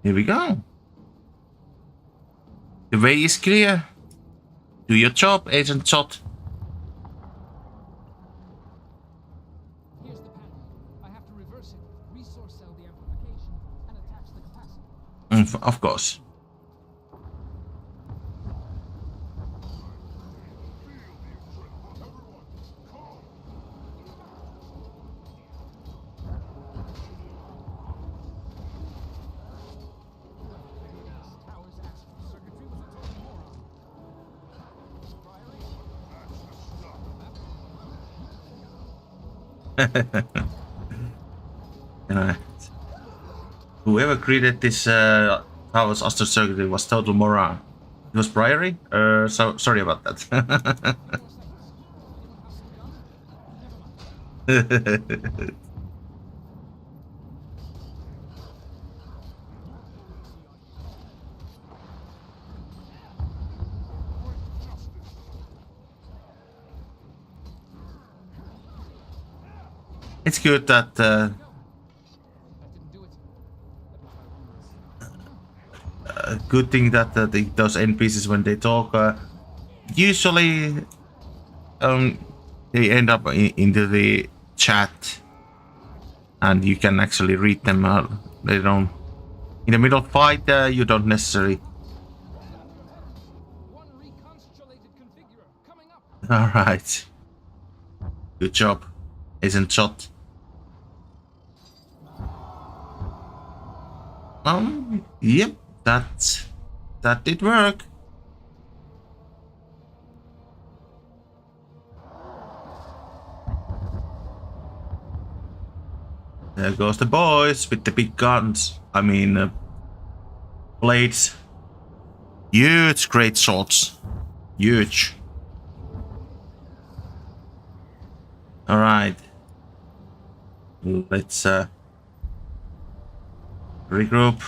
Here we go. The way is clear. Do your job, Agent Shot. Here's the panel. I have to reverse it, resource cell the amplification, and attach the capacitor. Of course. Whoever created this House Astro circuitry was total moron. It was Priory? So sorry about that. It's good that good thing that those NPCs when they talk usually they end up into the chat and you can actually read them. They don't in the middle of fight. You don't necessarily. All right. Good job, isn't shot. Yep, that did work. There goes the boys with the big guns. I mean, blades. Huge, great swords. Huge. All right. Let's regroup.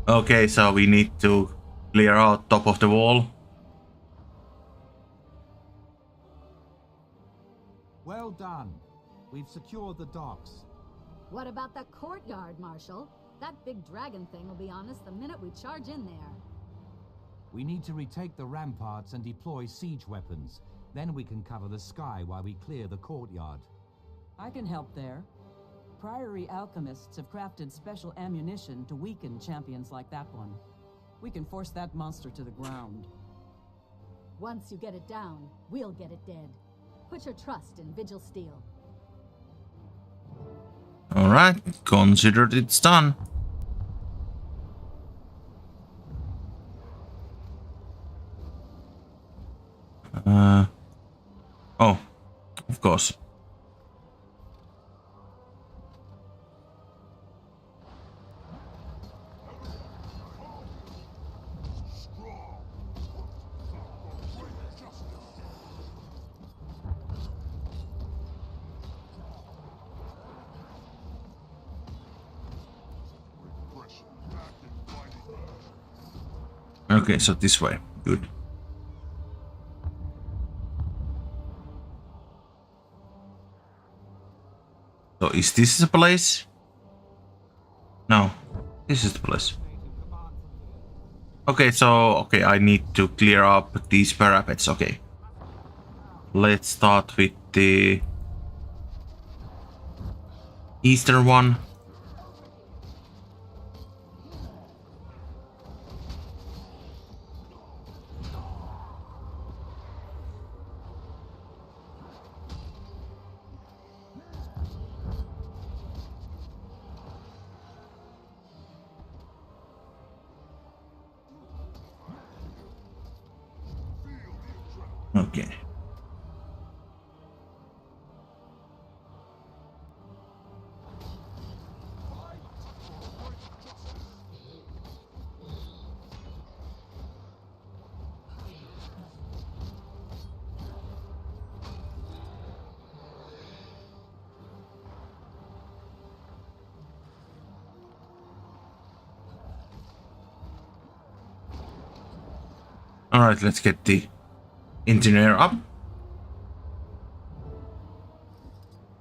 Okay, so we need to clear out top of the wall. Well done. We've secured the docks. What about the courtyard, Marshal? That big dragon thing will be on us the minute we charge in there. We need to retake the ramparts and deploy siege weapons. Then we can cover the sky while we clear the courtyard. I can help there. Priory alchemists have crafted special ammunition to weaken champions like that one. We can force that monster to the ground. Once you get it down, we'll get it dead. Put your trust in Vigil Steel. Alright, considered it's done. Oh, of course. Okay, so this way. Good. So is this the place? No, this is the place. Okay, so I need to clear up these parapets. Okay. Let's start with the eastern one. Okay. All right, let's get the engineer up.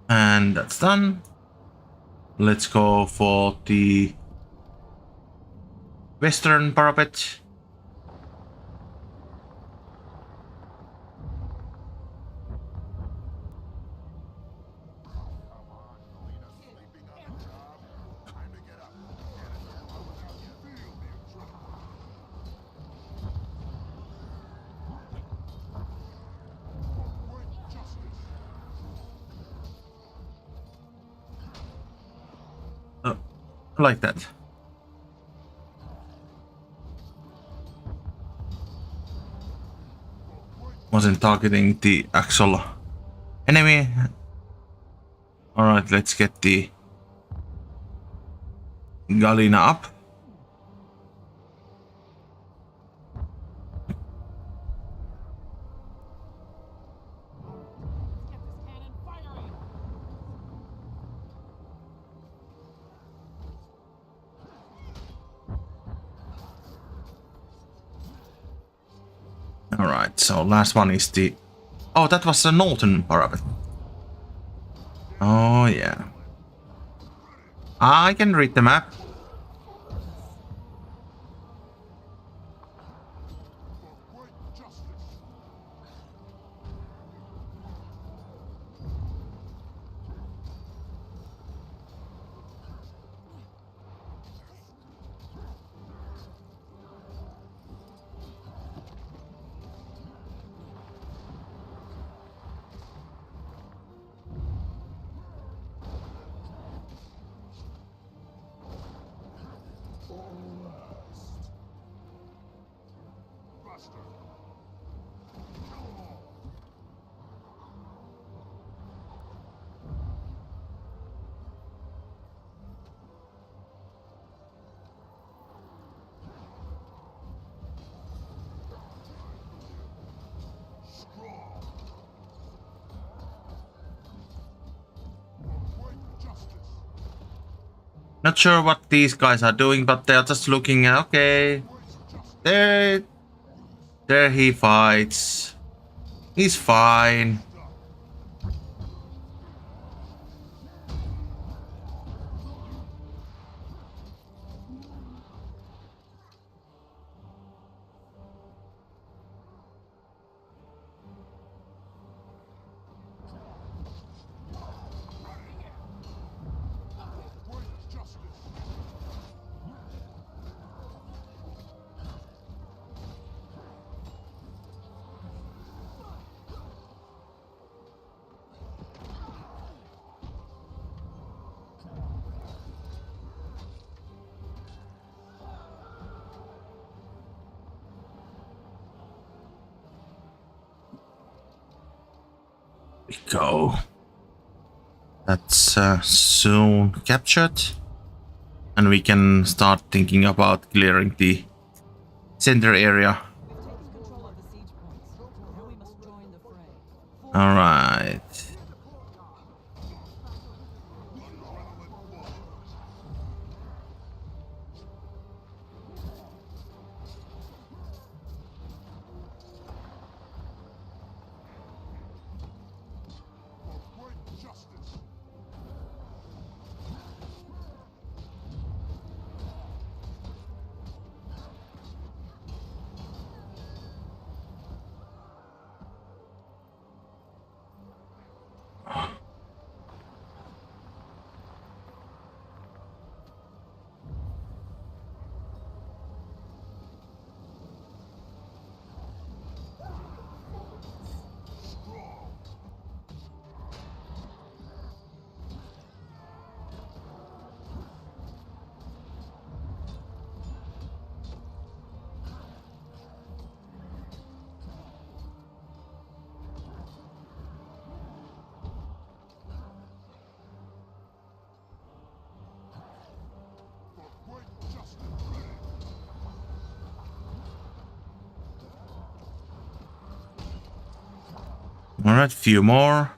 And that's done. Let's go for the western parapet. Like that. Wasn't targeting the actual enemy. Alright, let's get the Galena up. Alright, so last one is the... Oh, that was the northern parapet. Oh, yeah. I can read the map. Not sure what these guys are doing, but they're just looking. Okay, there he fights. He's fine. Go. That's soon captured, and we can start thinking about clearing the center area. All right. All right, few more.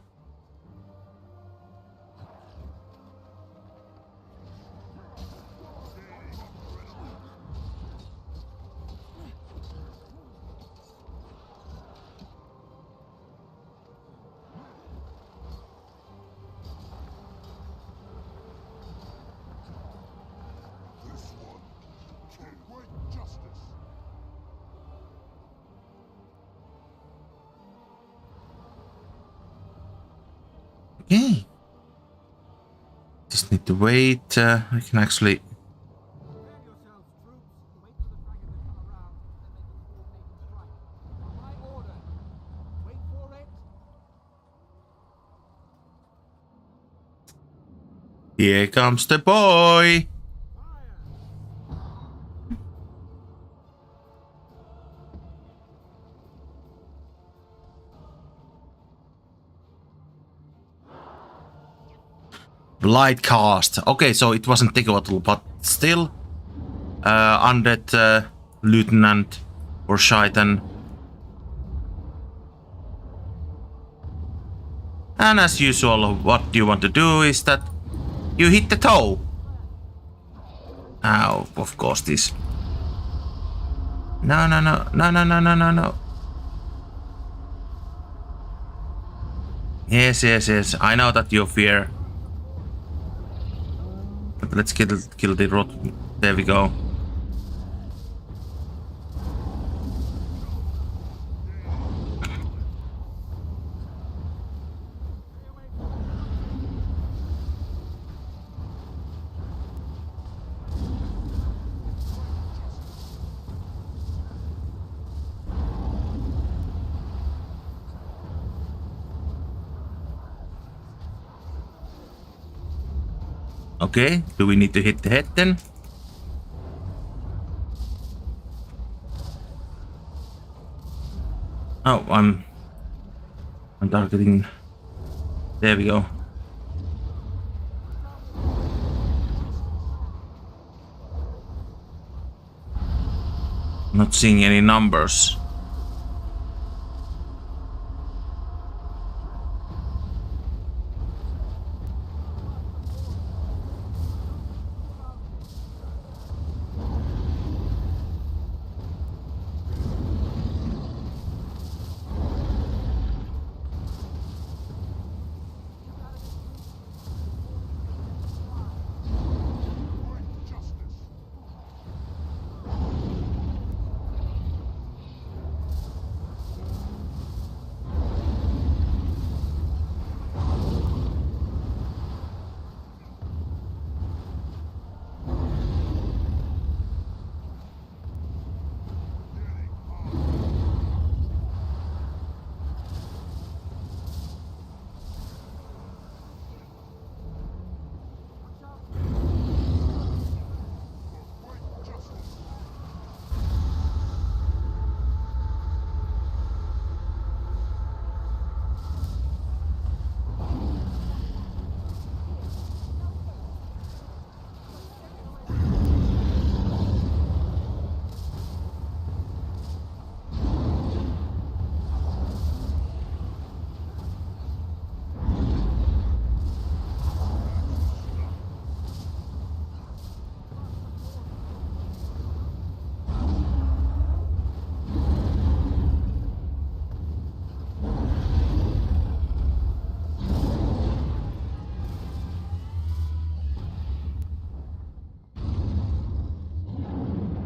Okay. Just need to wait. I can actually. Here comes the boy. Blight cast. Okay, so it wasn't Tegoatl, but still undead lieutenant or Shaitan. And as usual, what you want to do is that you hit the toe. Ow, of course this. No. Yes, yes, yes. I know that you fear. But let's kill the rot. There we go. Okay, do we need to hit the head then? Oh, I'm targeting. There we go. Not seeing any numbers.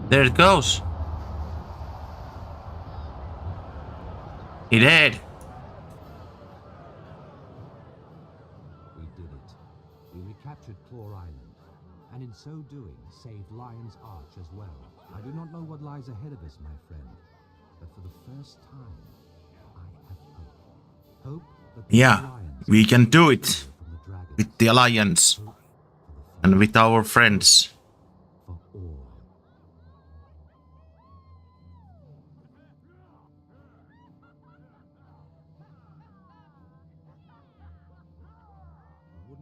There it goes. He did. We did it. We recaptured Claw Island, and in so doing, saved Lion's Arch as well. I do not know what lies ahead of us, my friend, but for the first time, I have hope. Hope that Yeah, we can do it with the Alliance and with our friends.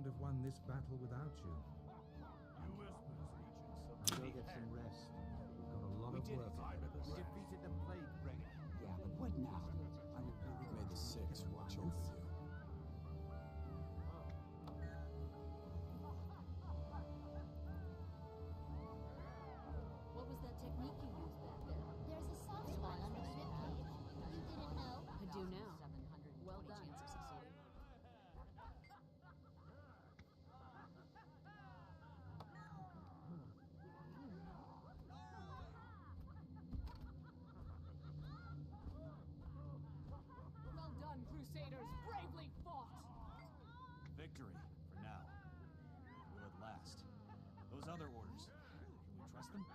Have won this battle without you. Go get some rest. We've got a lot of work ahead of us. We defeated the plague dragon. Yeah, but what now? I mean, may the Six watch over you. What was that technique you used back there? There's a soft spot on the ribcage. You didn't know? I do now. Well done. Well done, Crusaders! Bravely fought! Victory, for now. Will it last? Those other orders, can we trust them?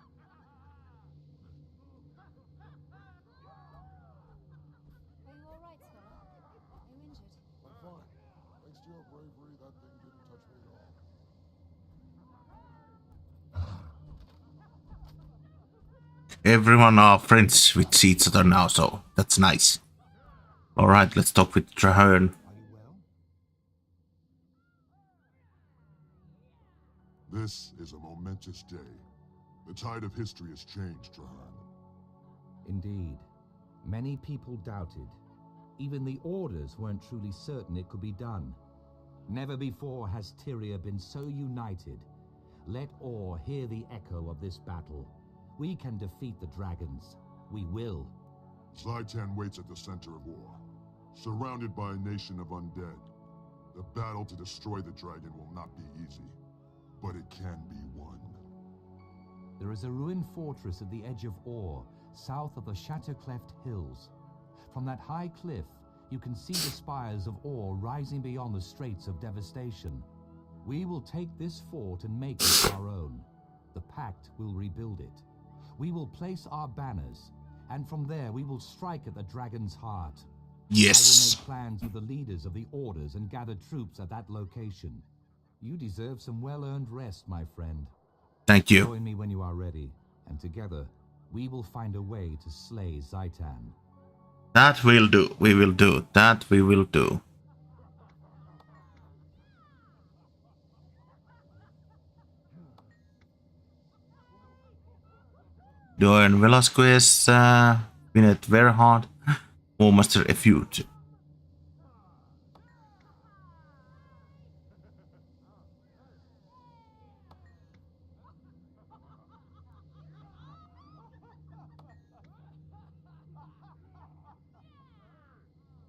Are you alright, Scholar? Are you injured? I'm fine. Thanks to your bravery, that thing didn't touch me at all. Everyone are friends with each other now, so that's nice. Alright, let's talk with Charr. This is a momentous day. The tide of history has changed, Charr. Indeed. Many people doubted. Even the Orders weren't truly certain it could be done. Never before has Tyria been so united. Let all hear the echo of this battle. We can defeat the dragons. We will. Zhaitan waits at the center of war, surrounded by a nation of undead, The battle to destroy the dragon will not be easy, but it can be won. There is a ruined fortress at the edge of Or, south of the Shattercleft Hills. From that high cliff, you can see the spires of Or rising beyond the Straits of Devastation. We will take this fort and make it our own. The Pact will rebuild it. We will place our banners, and from there we will strike at the dragon's heart. Yes. I will make plans with the leaders of the orders and gather troops at that location. You deserve some well-earned rest, my friend. Thank you. Join me when you are ready, and together we will find a way to slay Zhaitan. That we'll do. We will do. That we will do. Doan Velasquez, Winnet Verhard, Warmaster a feud.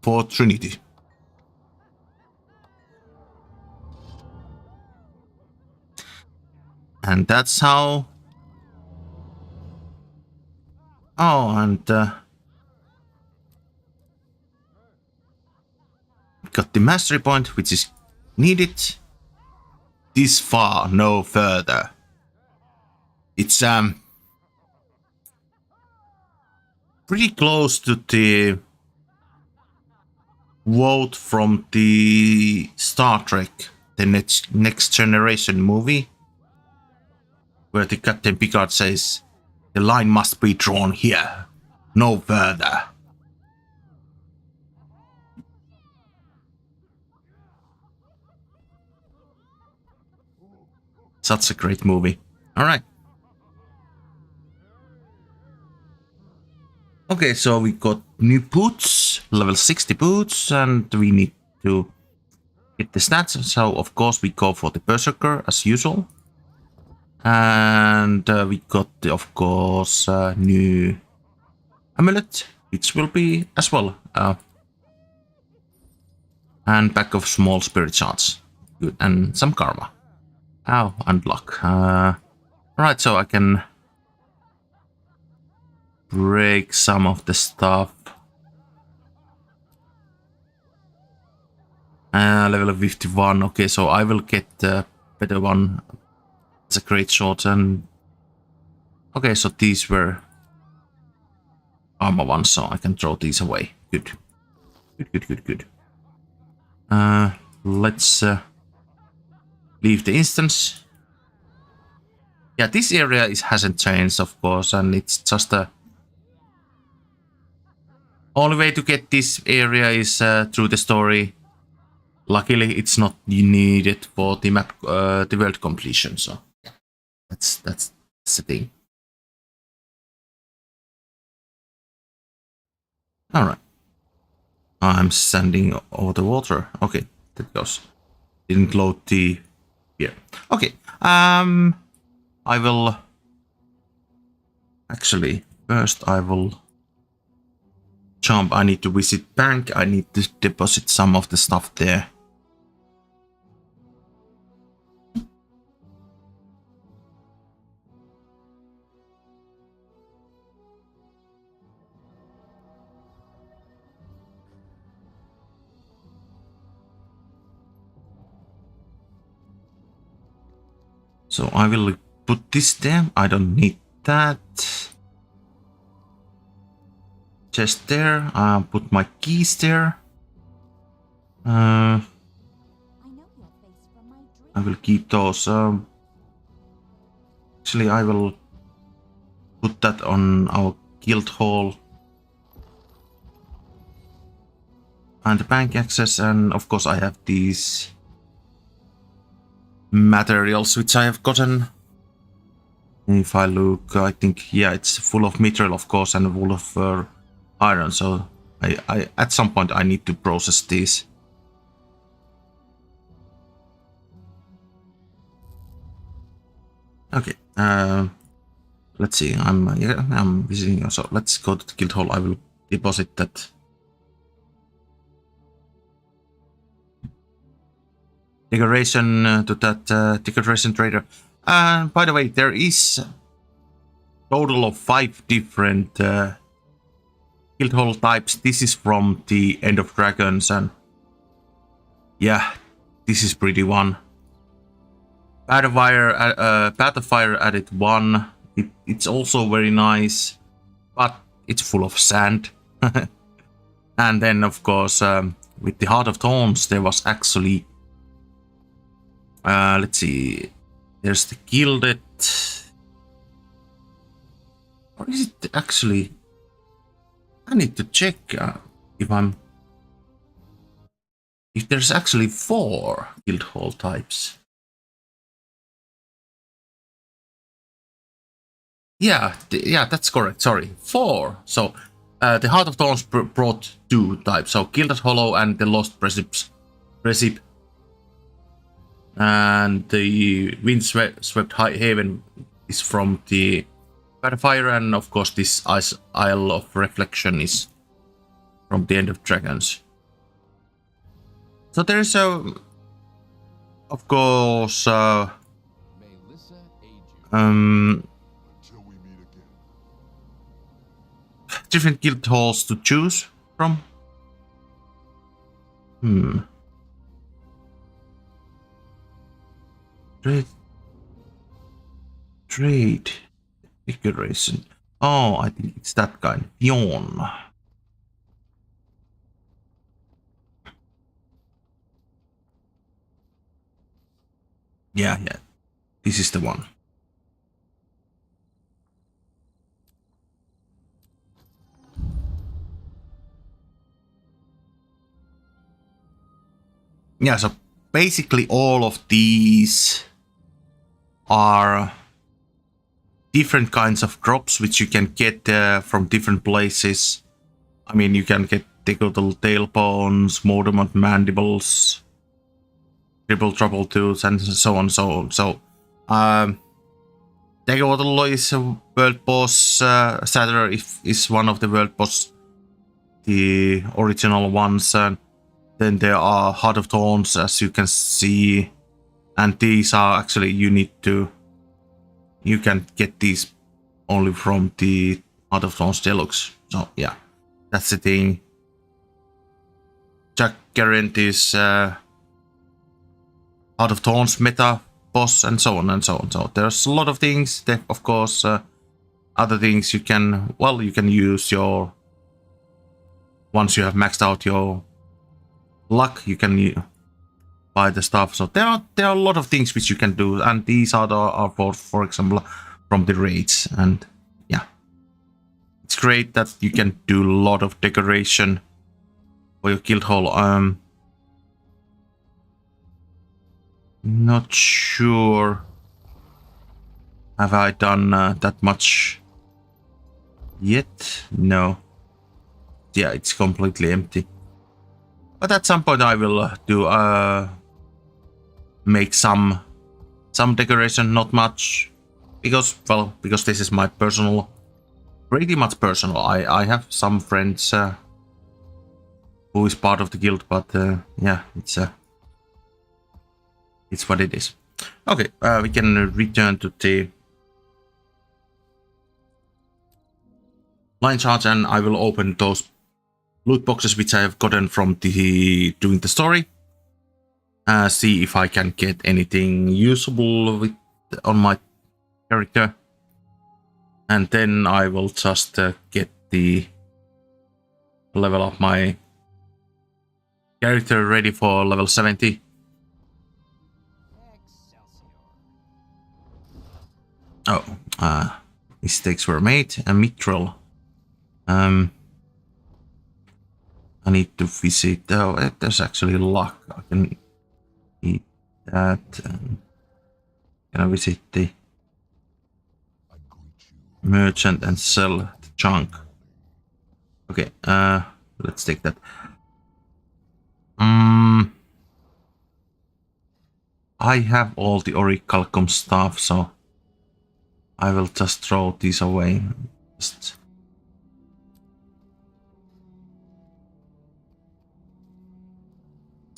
For Trinity. And that's how. Oh, and got the mastery point, which is needed. This far, no further. It's pretty close to the quote from the Star Trek, the next generation movie, where the Captain Picard says, "The line must be drawn here, no further." Such a great movie. All right. Okay, so we got new boots, level 60 boots, and we need to get the stats. So, of course, we go for the Berserker as usual. And we got, of course, new amulet, which will be as well. And pack of small spirit shards. Good. And some karma. Oh, unlock. Right, so I can break some of the stuff. Level 51. Okay, so I will get the better one. It's a great shot. And okay, so these were armor ones, so I can throw these away. Good. Good. Let's leave the instance. Yeah, this area hasn't changed, of course, and it's just a only way to get this area is through the story. Luckily, it's not needed for the map, the world completion. So that's the thing. All right, I'm standing over the water. Okay, that goes. Didn't load the here. Okay, I will actually first I will jump. I need to visit bank. I need to deposit some of the stuff there. So I will put this there. I don't need that. Just there. I'll put my keys there. I will keep those. Actually, I will put that on our guild hall. And the bank access, and of course I have these materials which I have gotten. If I look, I think, yeah, it's full of mithril, of course, and full of iron. So I at some point I need to process these. Okay. Let's see. I'm visiting. So let's go to the guild hall. I will deposit that. decoration to that decoration trader. By the way, there is a total of 5 different guildhall types. This is from the End of Dragons, and yeah, this is pretty one. Path of Fire added 1. It's also very nice, but it's full of sand. And then, of course, with the Heart of Thorns, there was actually... let's see. There's the Gilded... Or is it actually... I need to check if there's actually 4 Guildhall types. Yeah, that's correct. Sorry, 4. So the Heart of Thorns brought 2 types. So Gilded Hollow and the Lost Precipice. And the Windswept Haven is from the Path of Fire, and of course this Isle of Reflection is from the End of Dragons. So there's of course, different guild halls to choose from. Trade decoration. Oh, I think it's that kind. Yawn. Yeah. This is the one. Yeah, so basically all of these are different kinds of drops which you can get from different places. I mean, you can get Decodal Tailbones, Mortemont Mandibles, Triple Trouble Tools, and so on. So Decodal is a world boss. Satyr is one of the world boss, the original ones. Then there are Heart of Thorns, as you can see, and these are actually you can get these only from the Heart of Thorns Deluxe. So yeah, that's the thing. Jack Garant is Heart of Thorns meta boss, and so on and so on. So there's a lot of things. There, of course, other things you can use your, once you have maxed out your luck, you can buy the stuff. So there are a lot of things which you can do, and these are for example from the raids. And yeah, it's great that you can do a lot of decoration for your guild hall. Not sure have I done that much yet. No, yeah, it's completely empty. But at some point I will do make some decoration, not much, because this is my personal, pretty much personal. I have some friends who is part of the guild, but yeah, it's what it is. Okay, we can return to the line charge, and I will open those loot boxes which I have gotten from doing the story. See if I can get anything usable on my character, and then I will just get the level up my character ready for level 70. Oh, mistakes were made. A mithril. I need to visit. Oh, there's actually luck. I can eat that. Can I visit the merchant and sell the junk? Okay. Let's take that. I have all the orichalcum stuff, so I will just throw these away.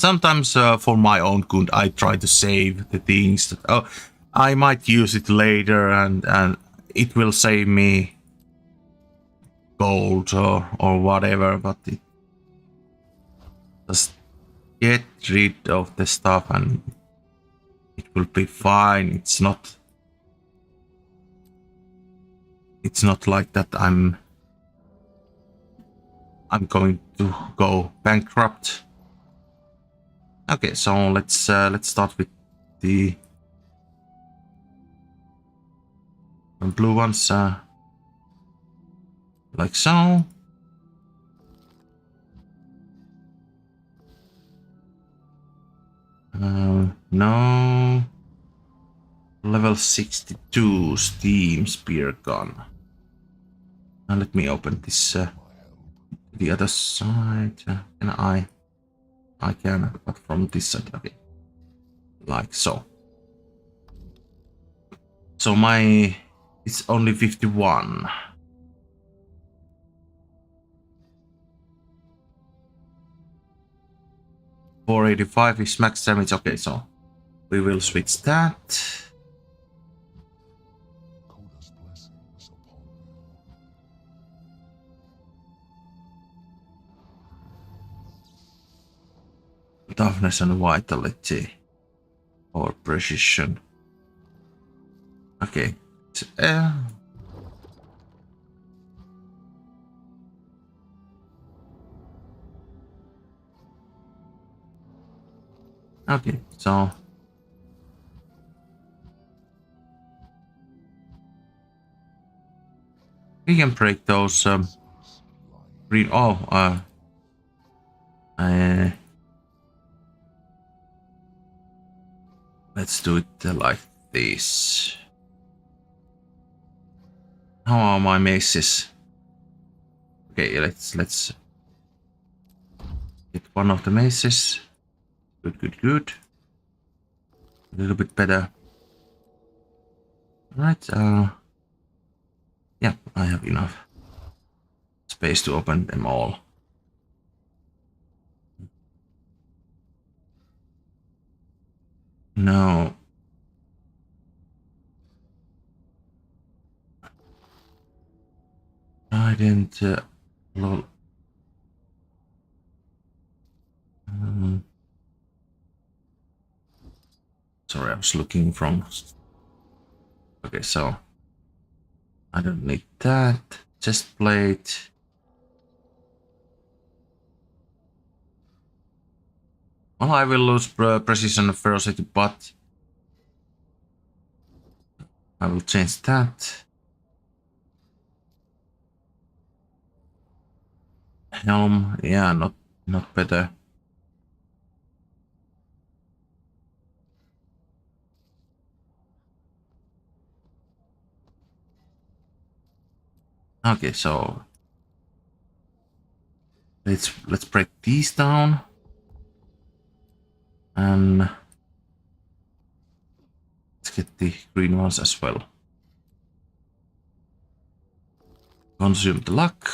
sometimes for my own good, I try to save the things that I might use it later, and it will save me gold or whatever. But it just get rid of the stuff, and it will be fine. It's not like that. I'm going to go bankrupt. Okay, so let's start with the blue ones, like so. No. Level 62 Steam Spear Gun. Now let me open this the other side. Can I can, but from this side. Okay. Like so. So it's only 51. $485 is max damage. Okay, so we will switch that. Toughness and vitality or precision. Okay. Okay, so we can break those green. Let's do it like this. How are my maces? Okay, let's get one of the maces. Good. A little bit better. Right. Yeah, I have enough space to open them all. No. I didn't. Lol. Sorry, I was looking from. Okay, so I don't need that. Chest plate. Well, I will lose precision and ferocity, but I will change that. Helm, yeah, not better. Okay, so let's break these down, and let's get the green ones as well. Consume the luck.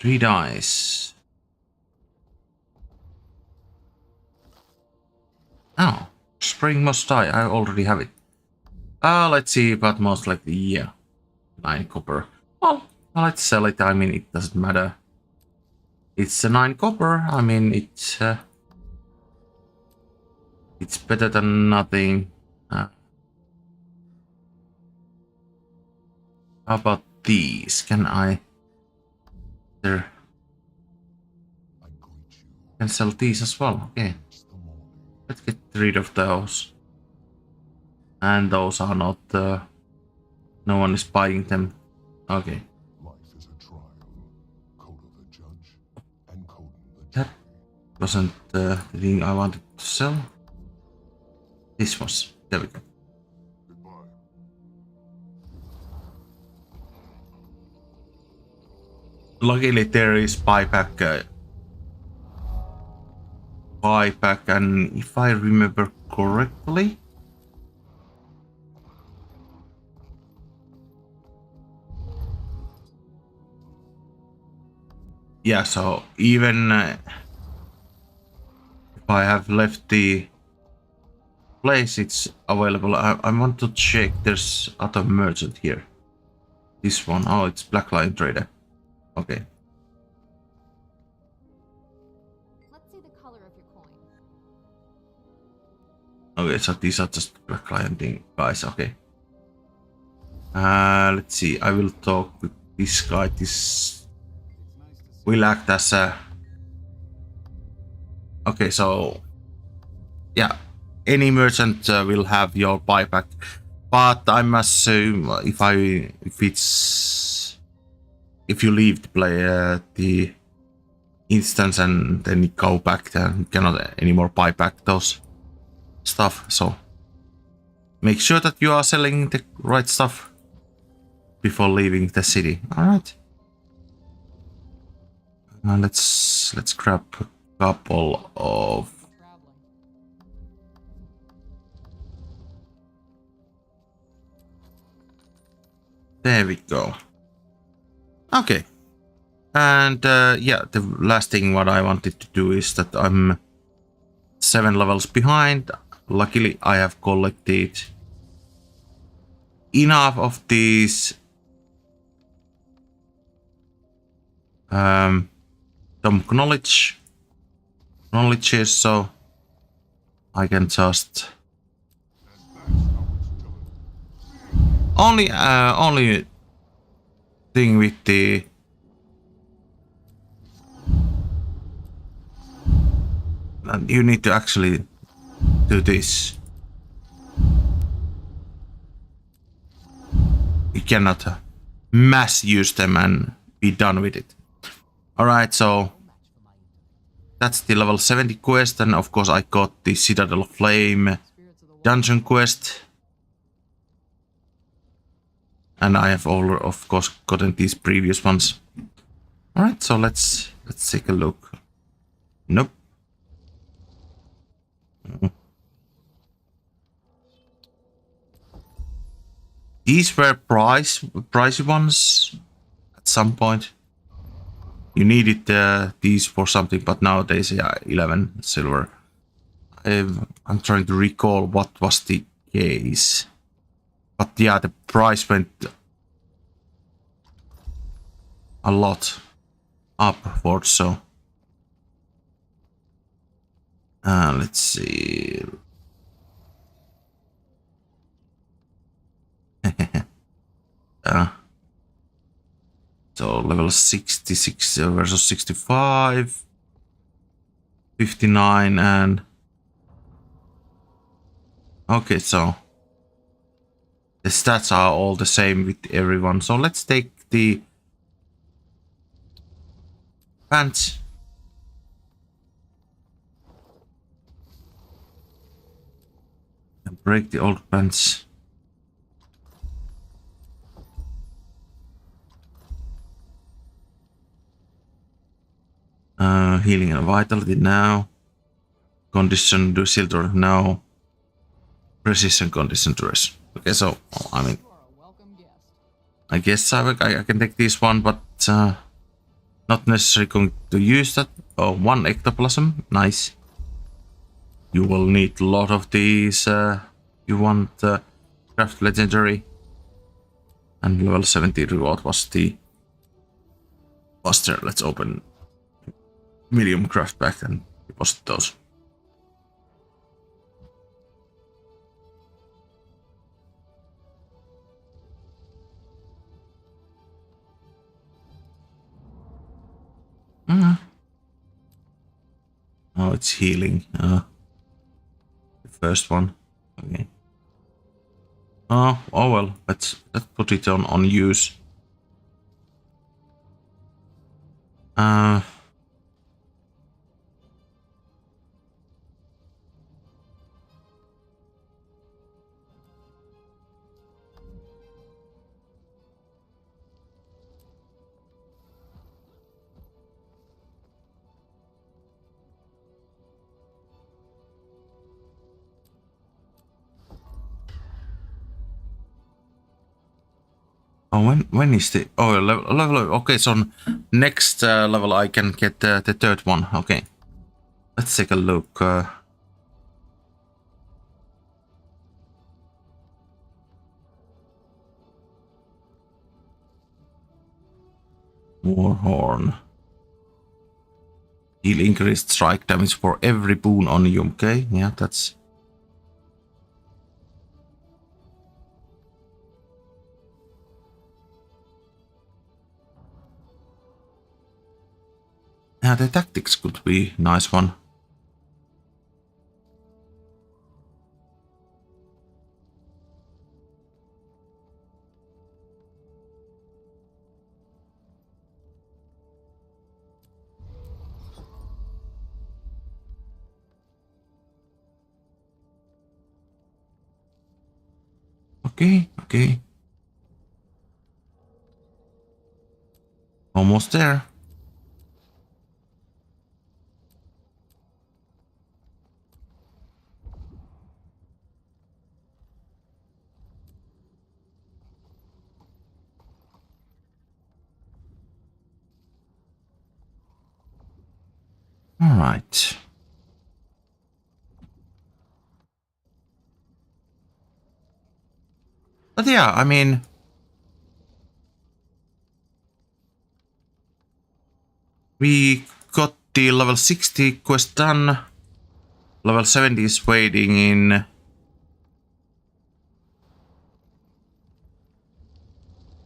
3 dice. Oh, spring must die. I already have it. Let's see, but most likely, yeah. 9 copper. Well, let's sell it. I mean, it doesn't matter. It's a 9 copper. I mean, it's better than nothing. How about these? Can I? There. Can sell these as well. Okay. Let's get rid of those. And those are not. No one is buying them. Okay. That wasn't the thing I wanted to sell. This was. There we go. Luckily there is buyback. And if I remember correctly, yeah, so even if I have left the place, it's available. I want to check. There's other merchant here. This one, oh, it's Black Lion Trader. Okay. Let's see the color of your coin. Okay, so these are just Black Lion thing guys. Okay. Let's see. I will talk with this guy. This will act as a. Okay, so yeah, any merchant will have your buyback, but I'm assume if you leave the player the instance and then you go back, then you cannot anymore buy back those stuff. So make sure that you are selling the right stuff before leaving the city. All right. Let's grab a couple of. There we go. Okay. And yeah, the last thing what I wanted to do is that I'm 7 levels behind. Luckily, I have collected enough of these some knowledges, so I can just only thing with the you need to actually do this. You cannot mass use them and be done with it. Alright, so that's the level 70 quest, and of course I got the Citadel of Flame dungeon quest. And I have all, of course, gotten these previous ones. Alright, so let's take a look. Nope. These were pricey ones at some point. You needed these for something, but nowadays, yeah, 11 silver. I'm trying to recall what was the case. But yeah, the price went a lot upwards, so. Let's see. So level 66 versus 65, 59, and okay, so the stats are all the same with everyone. So let's take the pants. And break the old pants. Healing and vitality now. Condition to silver now. Precision condition to rest. Okay, so I mean, I guess I can take this one, but not necessarily going to use that. Oh, 1 ectoplasm, nice. You will need a lot of these. You want craft legendary, and level 70 reward was the buster. Let's open medium craft back and deposit those. Oh, it's healing. The first one. Okay. Oh well. Let's put it on use. Oh, when is the level? Okay, so next level I can get the third one. Okay, let's take a look. Warhorn. Deal increased strike damage for every boon on you. Okay, yeah, that's. Yeah, the tactics could be a nice one. Okay. Almost there. All right. But yeah, I mean, we got the level 60 quest done. Level 70 is waiting in.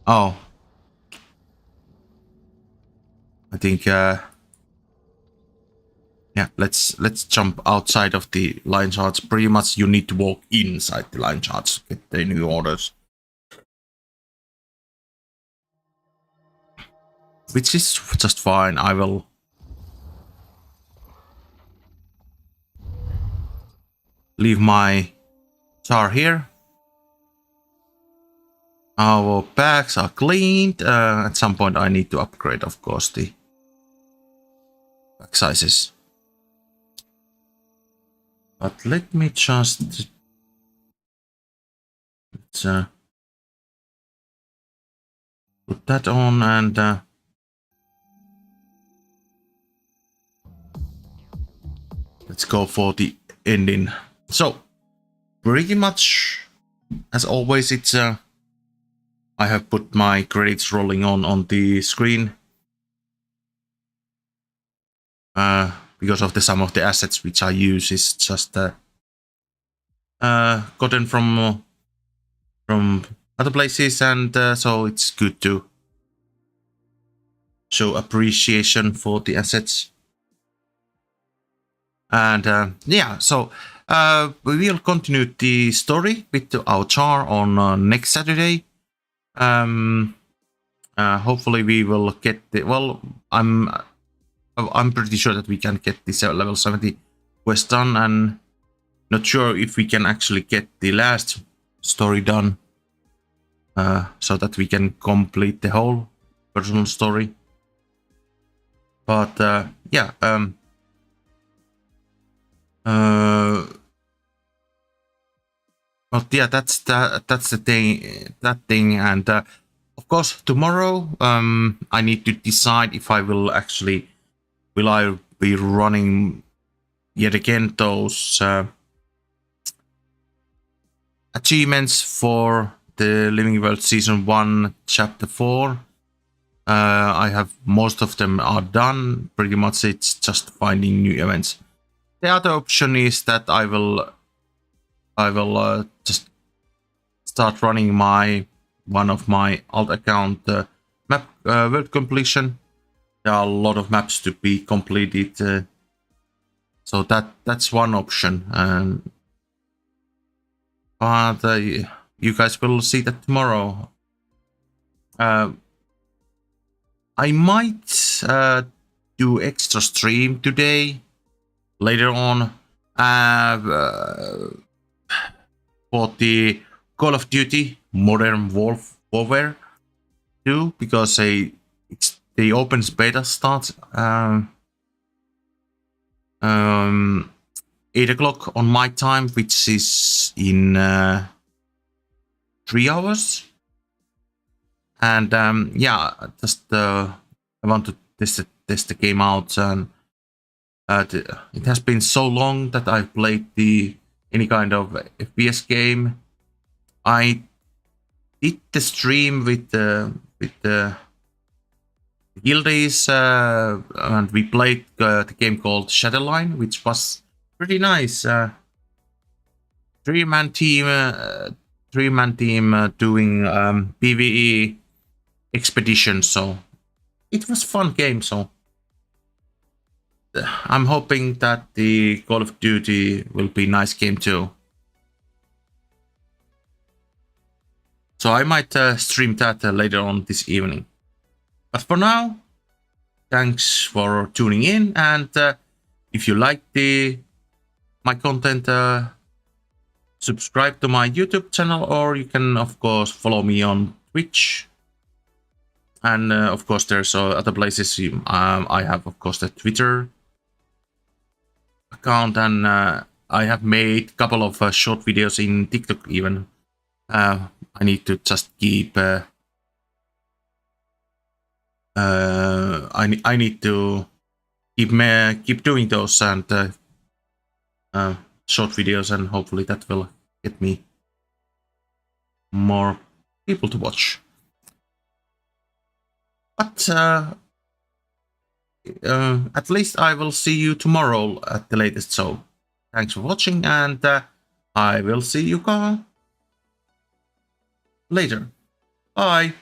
Oh. I think yeah, let's jump outside of the line charts. Pretty much you need to walk inside the line charts to get the new orders. Which is just fine. I will leave my Charr here. Our bags are cleaned. At some point I need to upgrade, of course, the bag sizes. But let me just... Let's put that on and... let's go for the ending. So, pretty much, as always, it's... I have put my credits rolling on the screen. Because of the sum of the assets which I use is just gotten from other places, and so it's good to show appreciation for the assets. And yeah, so we will continue the story with our Charr on next Saturday. Hopefully we will get the, well, I'm pretty sure that we can get this level 70 quest done, and not sure if we can actually get the last story done so that we can complete the whole personal story. But yeah, but yeah, that's the thing, and of course tomorrow I need to decide if I will actually I be running yet again those achievements for the Living World Season 1 Chapter 4. I have most of them are done. Pretty much it's just finding new events. The other option is that I will just start running one of my alt account map world completion. There are a lot of maps to be completed, so that's one option. But you guys will see that tomorrow. I might do extra stream today, later on, for the Call of Duty Modern Warfare 2, because the open beta starts 8 o'clock on my time, which is in 3 hours. And yeah, just I want to test the game out, and it has been so long that I've played any kind of FPS game. I did the stream with the guildies, and we played the game called Shadowline, which was pretty nice. Three-man team doing PvE expedition, so it was fun game. So I'm hoping that the Call of Duty will be a nice game too. So I might stream that later on this evening. But for now, thanks for tuning in, and if you like my content, subscribe to my YouTube channel, or you can of course follow me on Twitch. And of course there's other places. I have of course the Twitter account, and I have made a couple of short videos in TikTok even. I need to just keep I need to keep doing those and short videos, and hopefully that will get me more people to watch. But at least I will see you tomorrow at the latest. So thanks for watching, and I will see you later. Bye.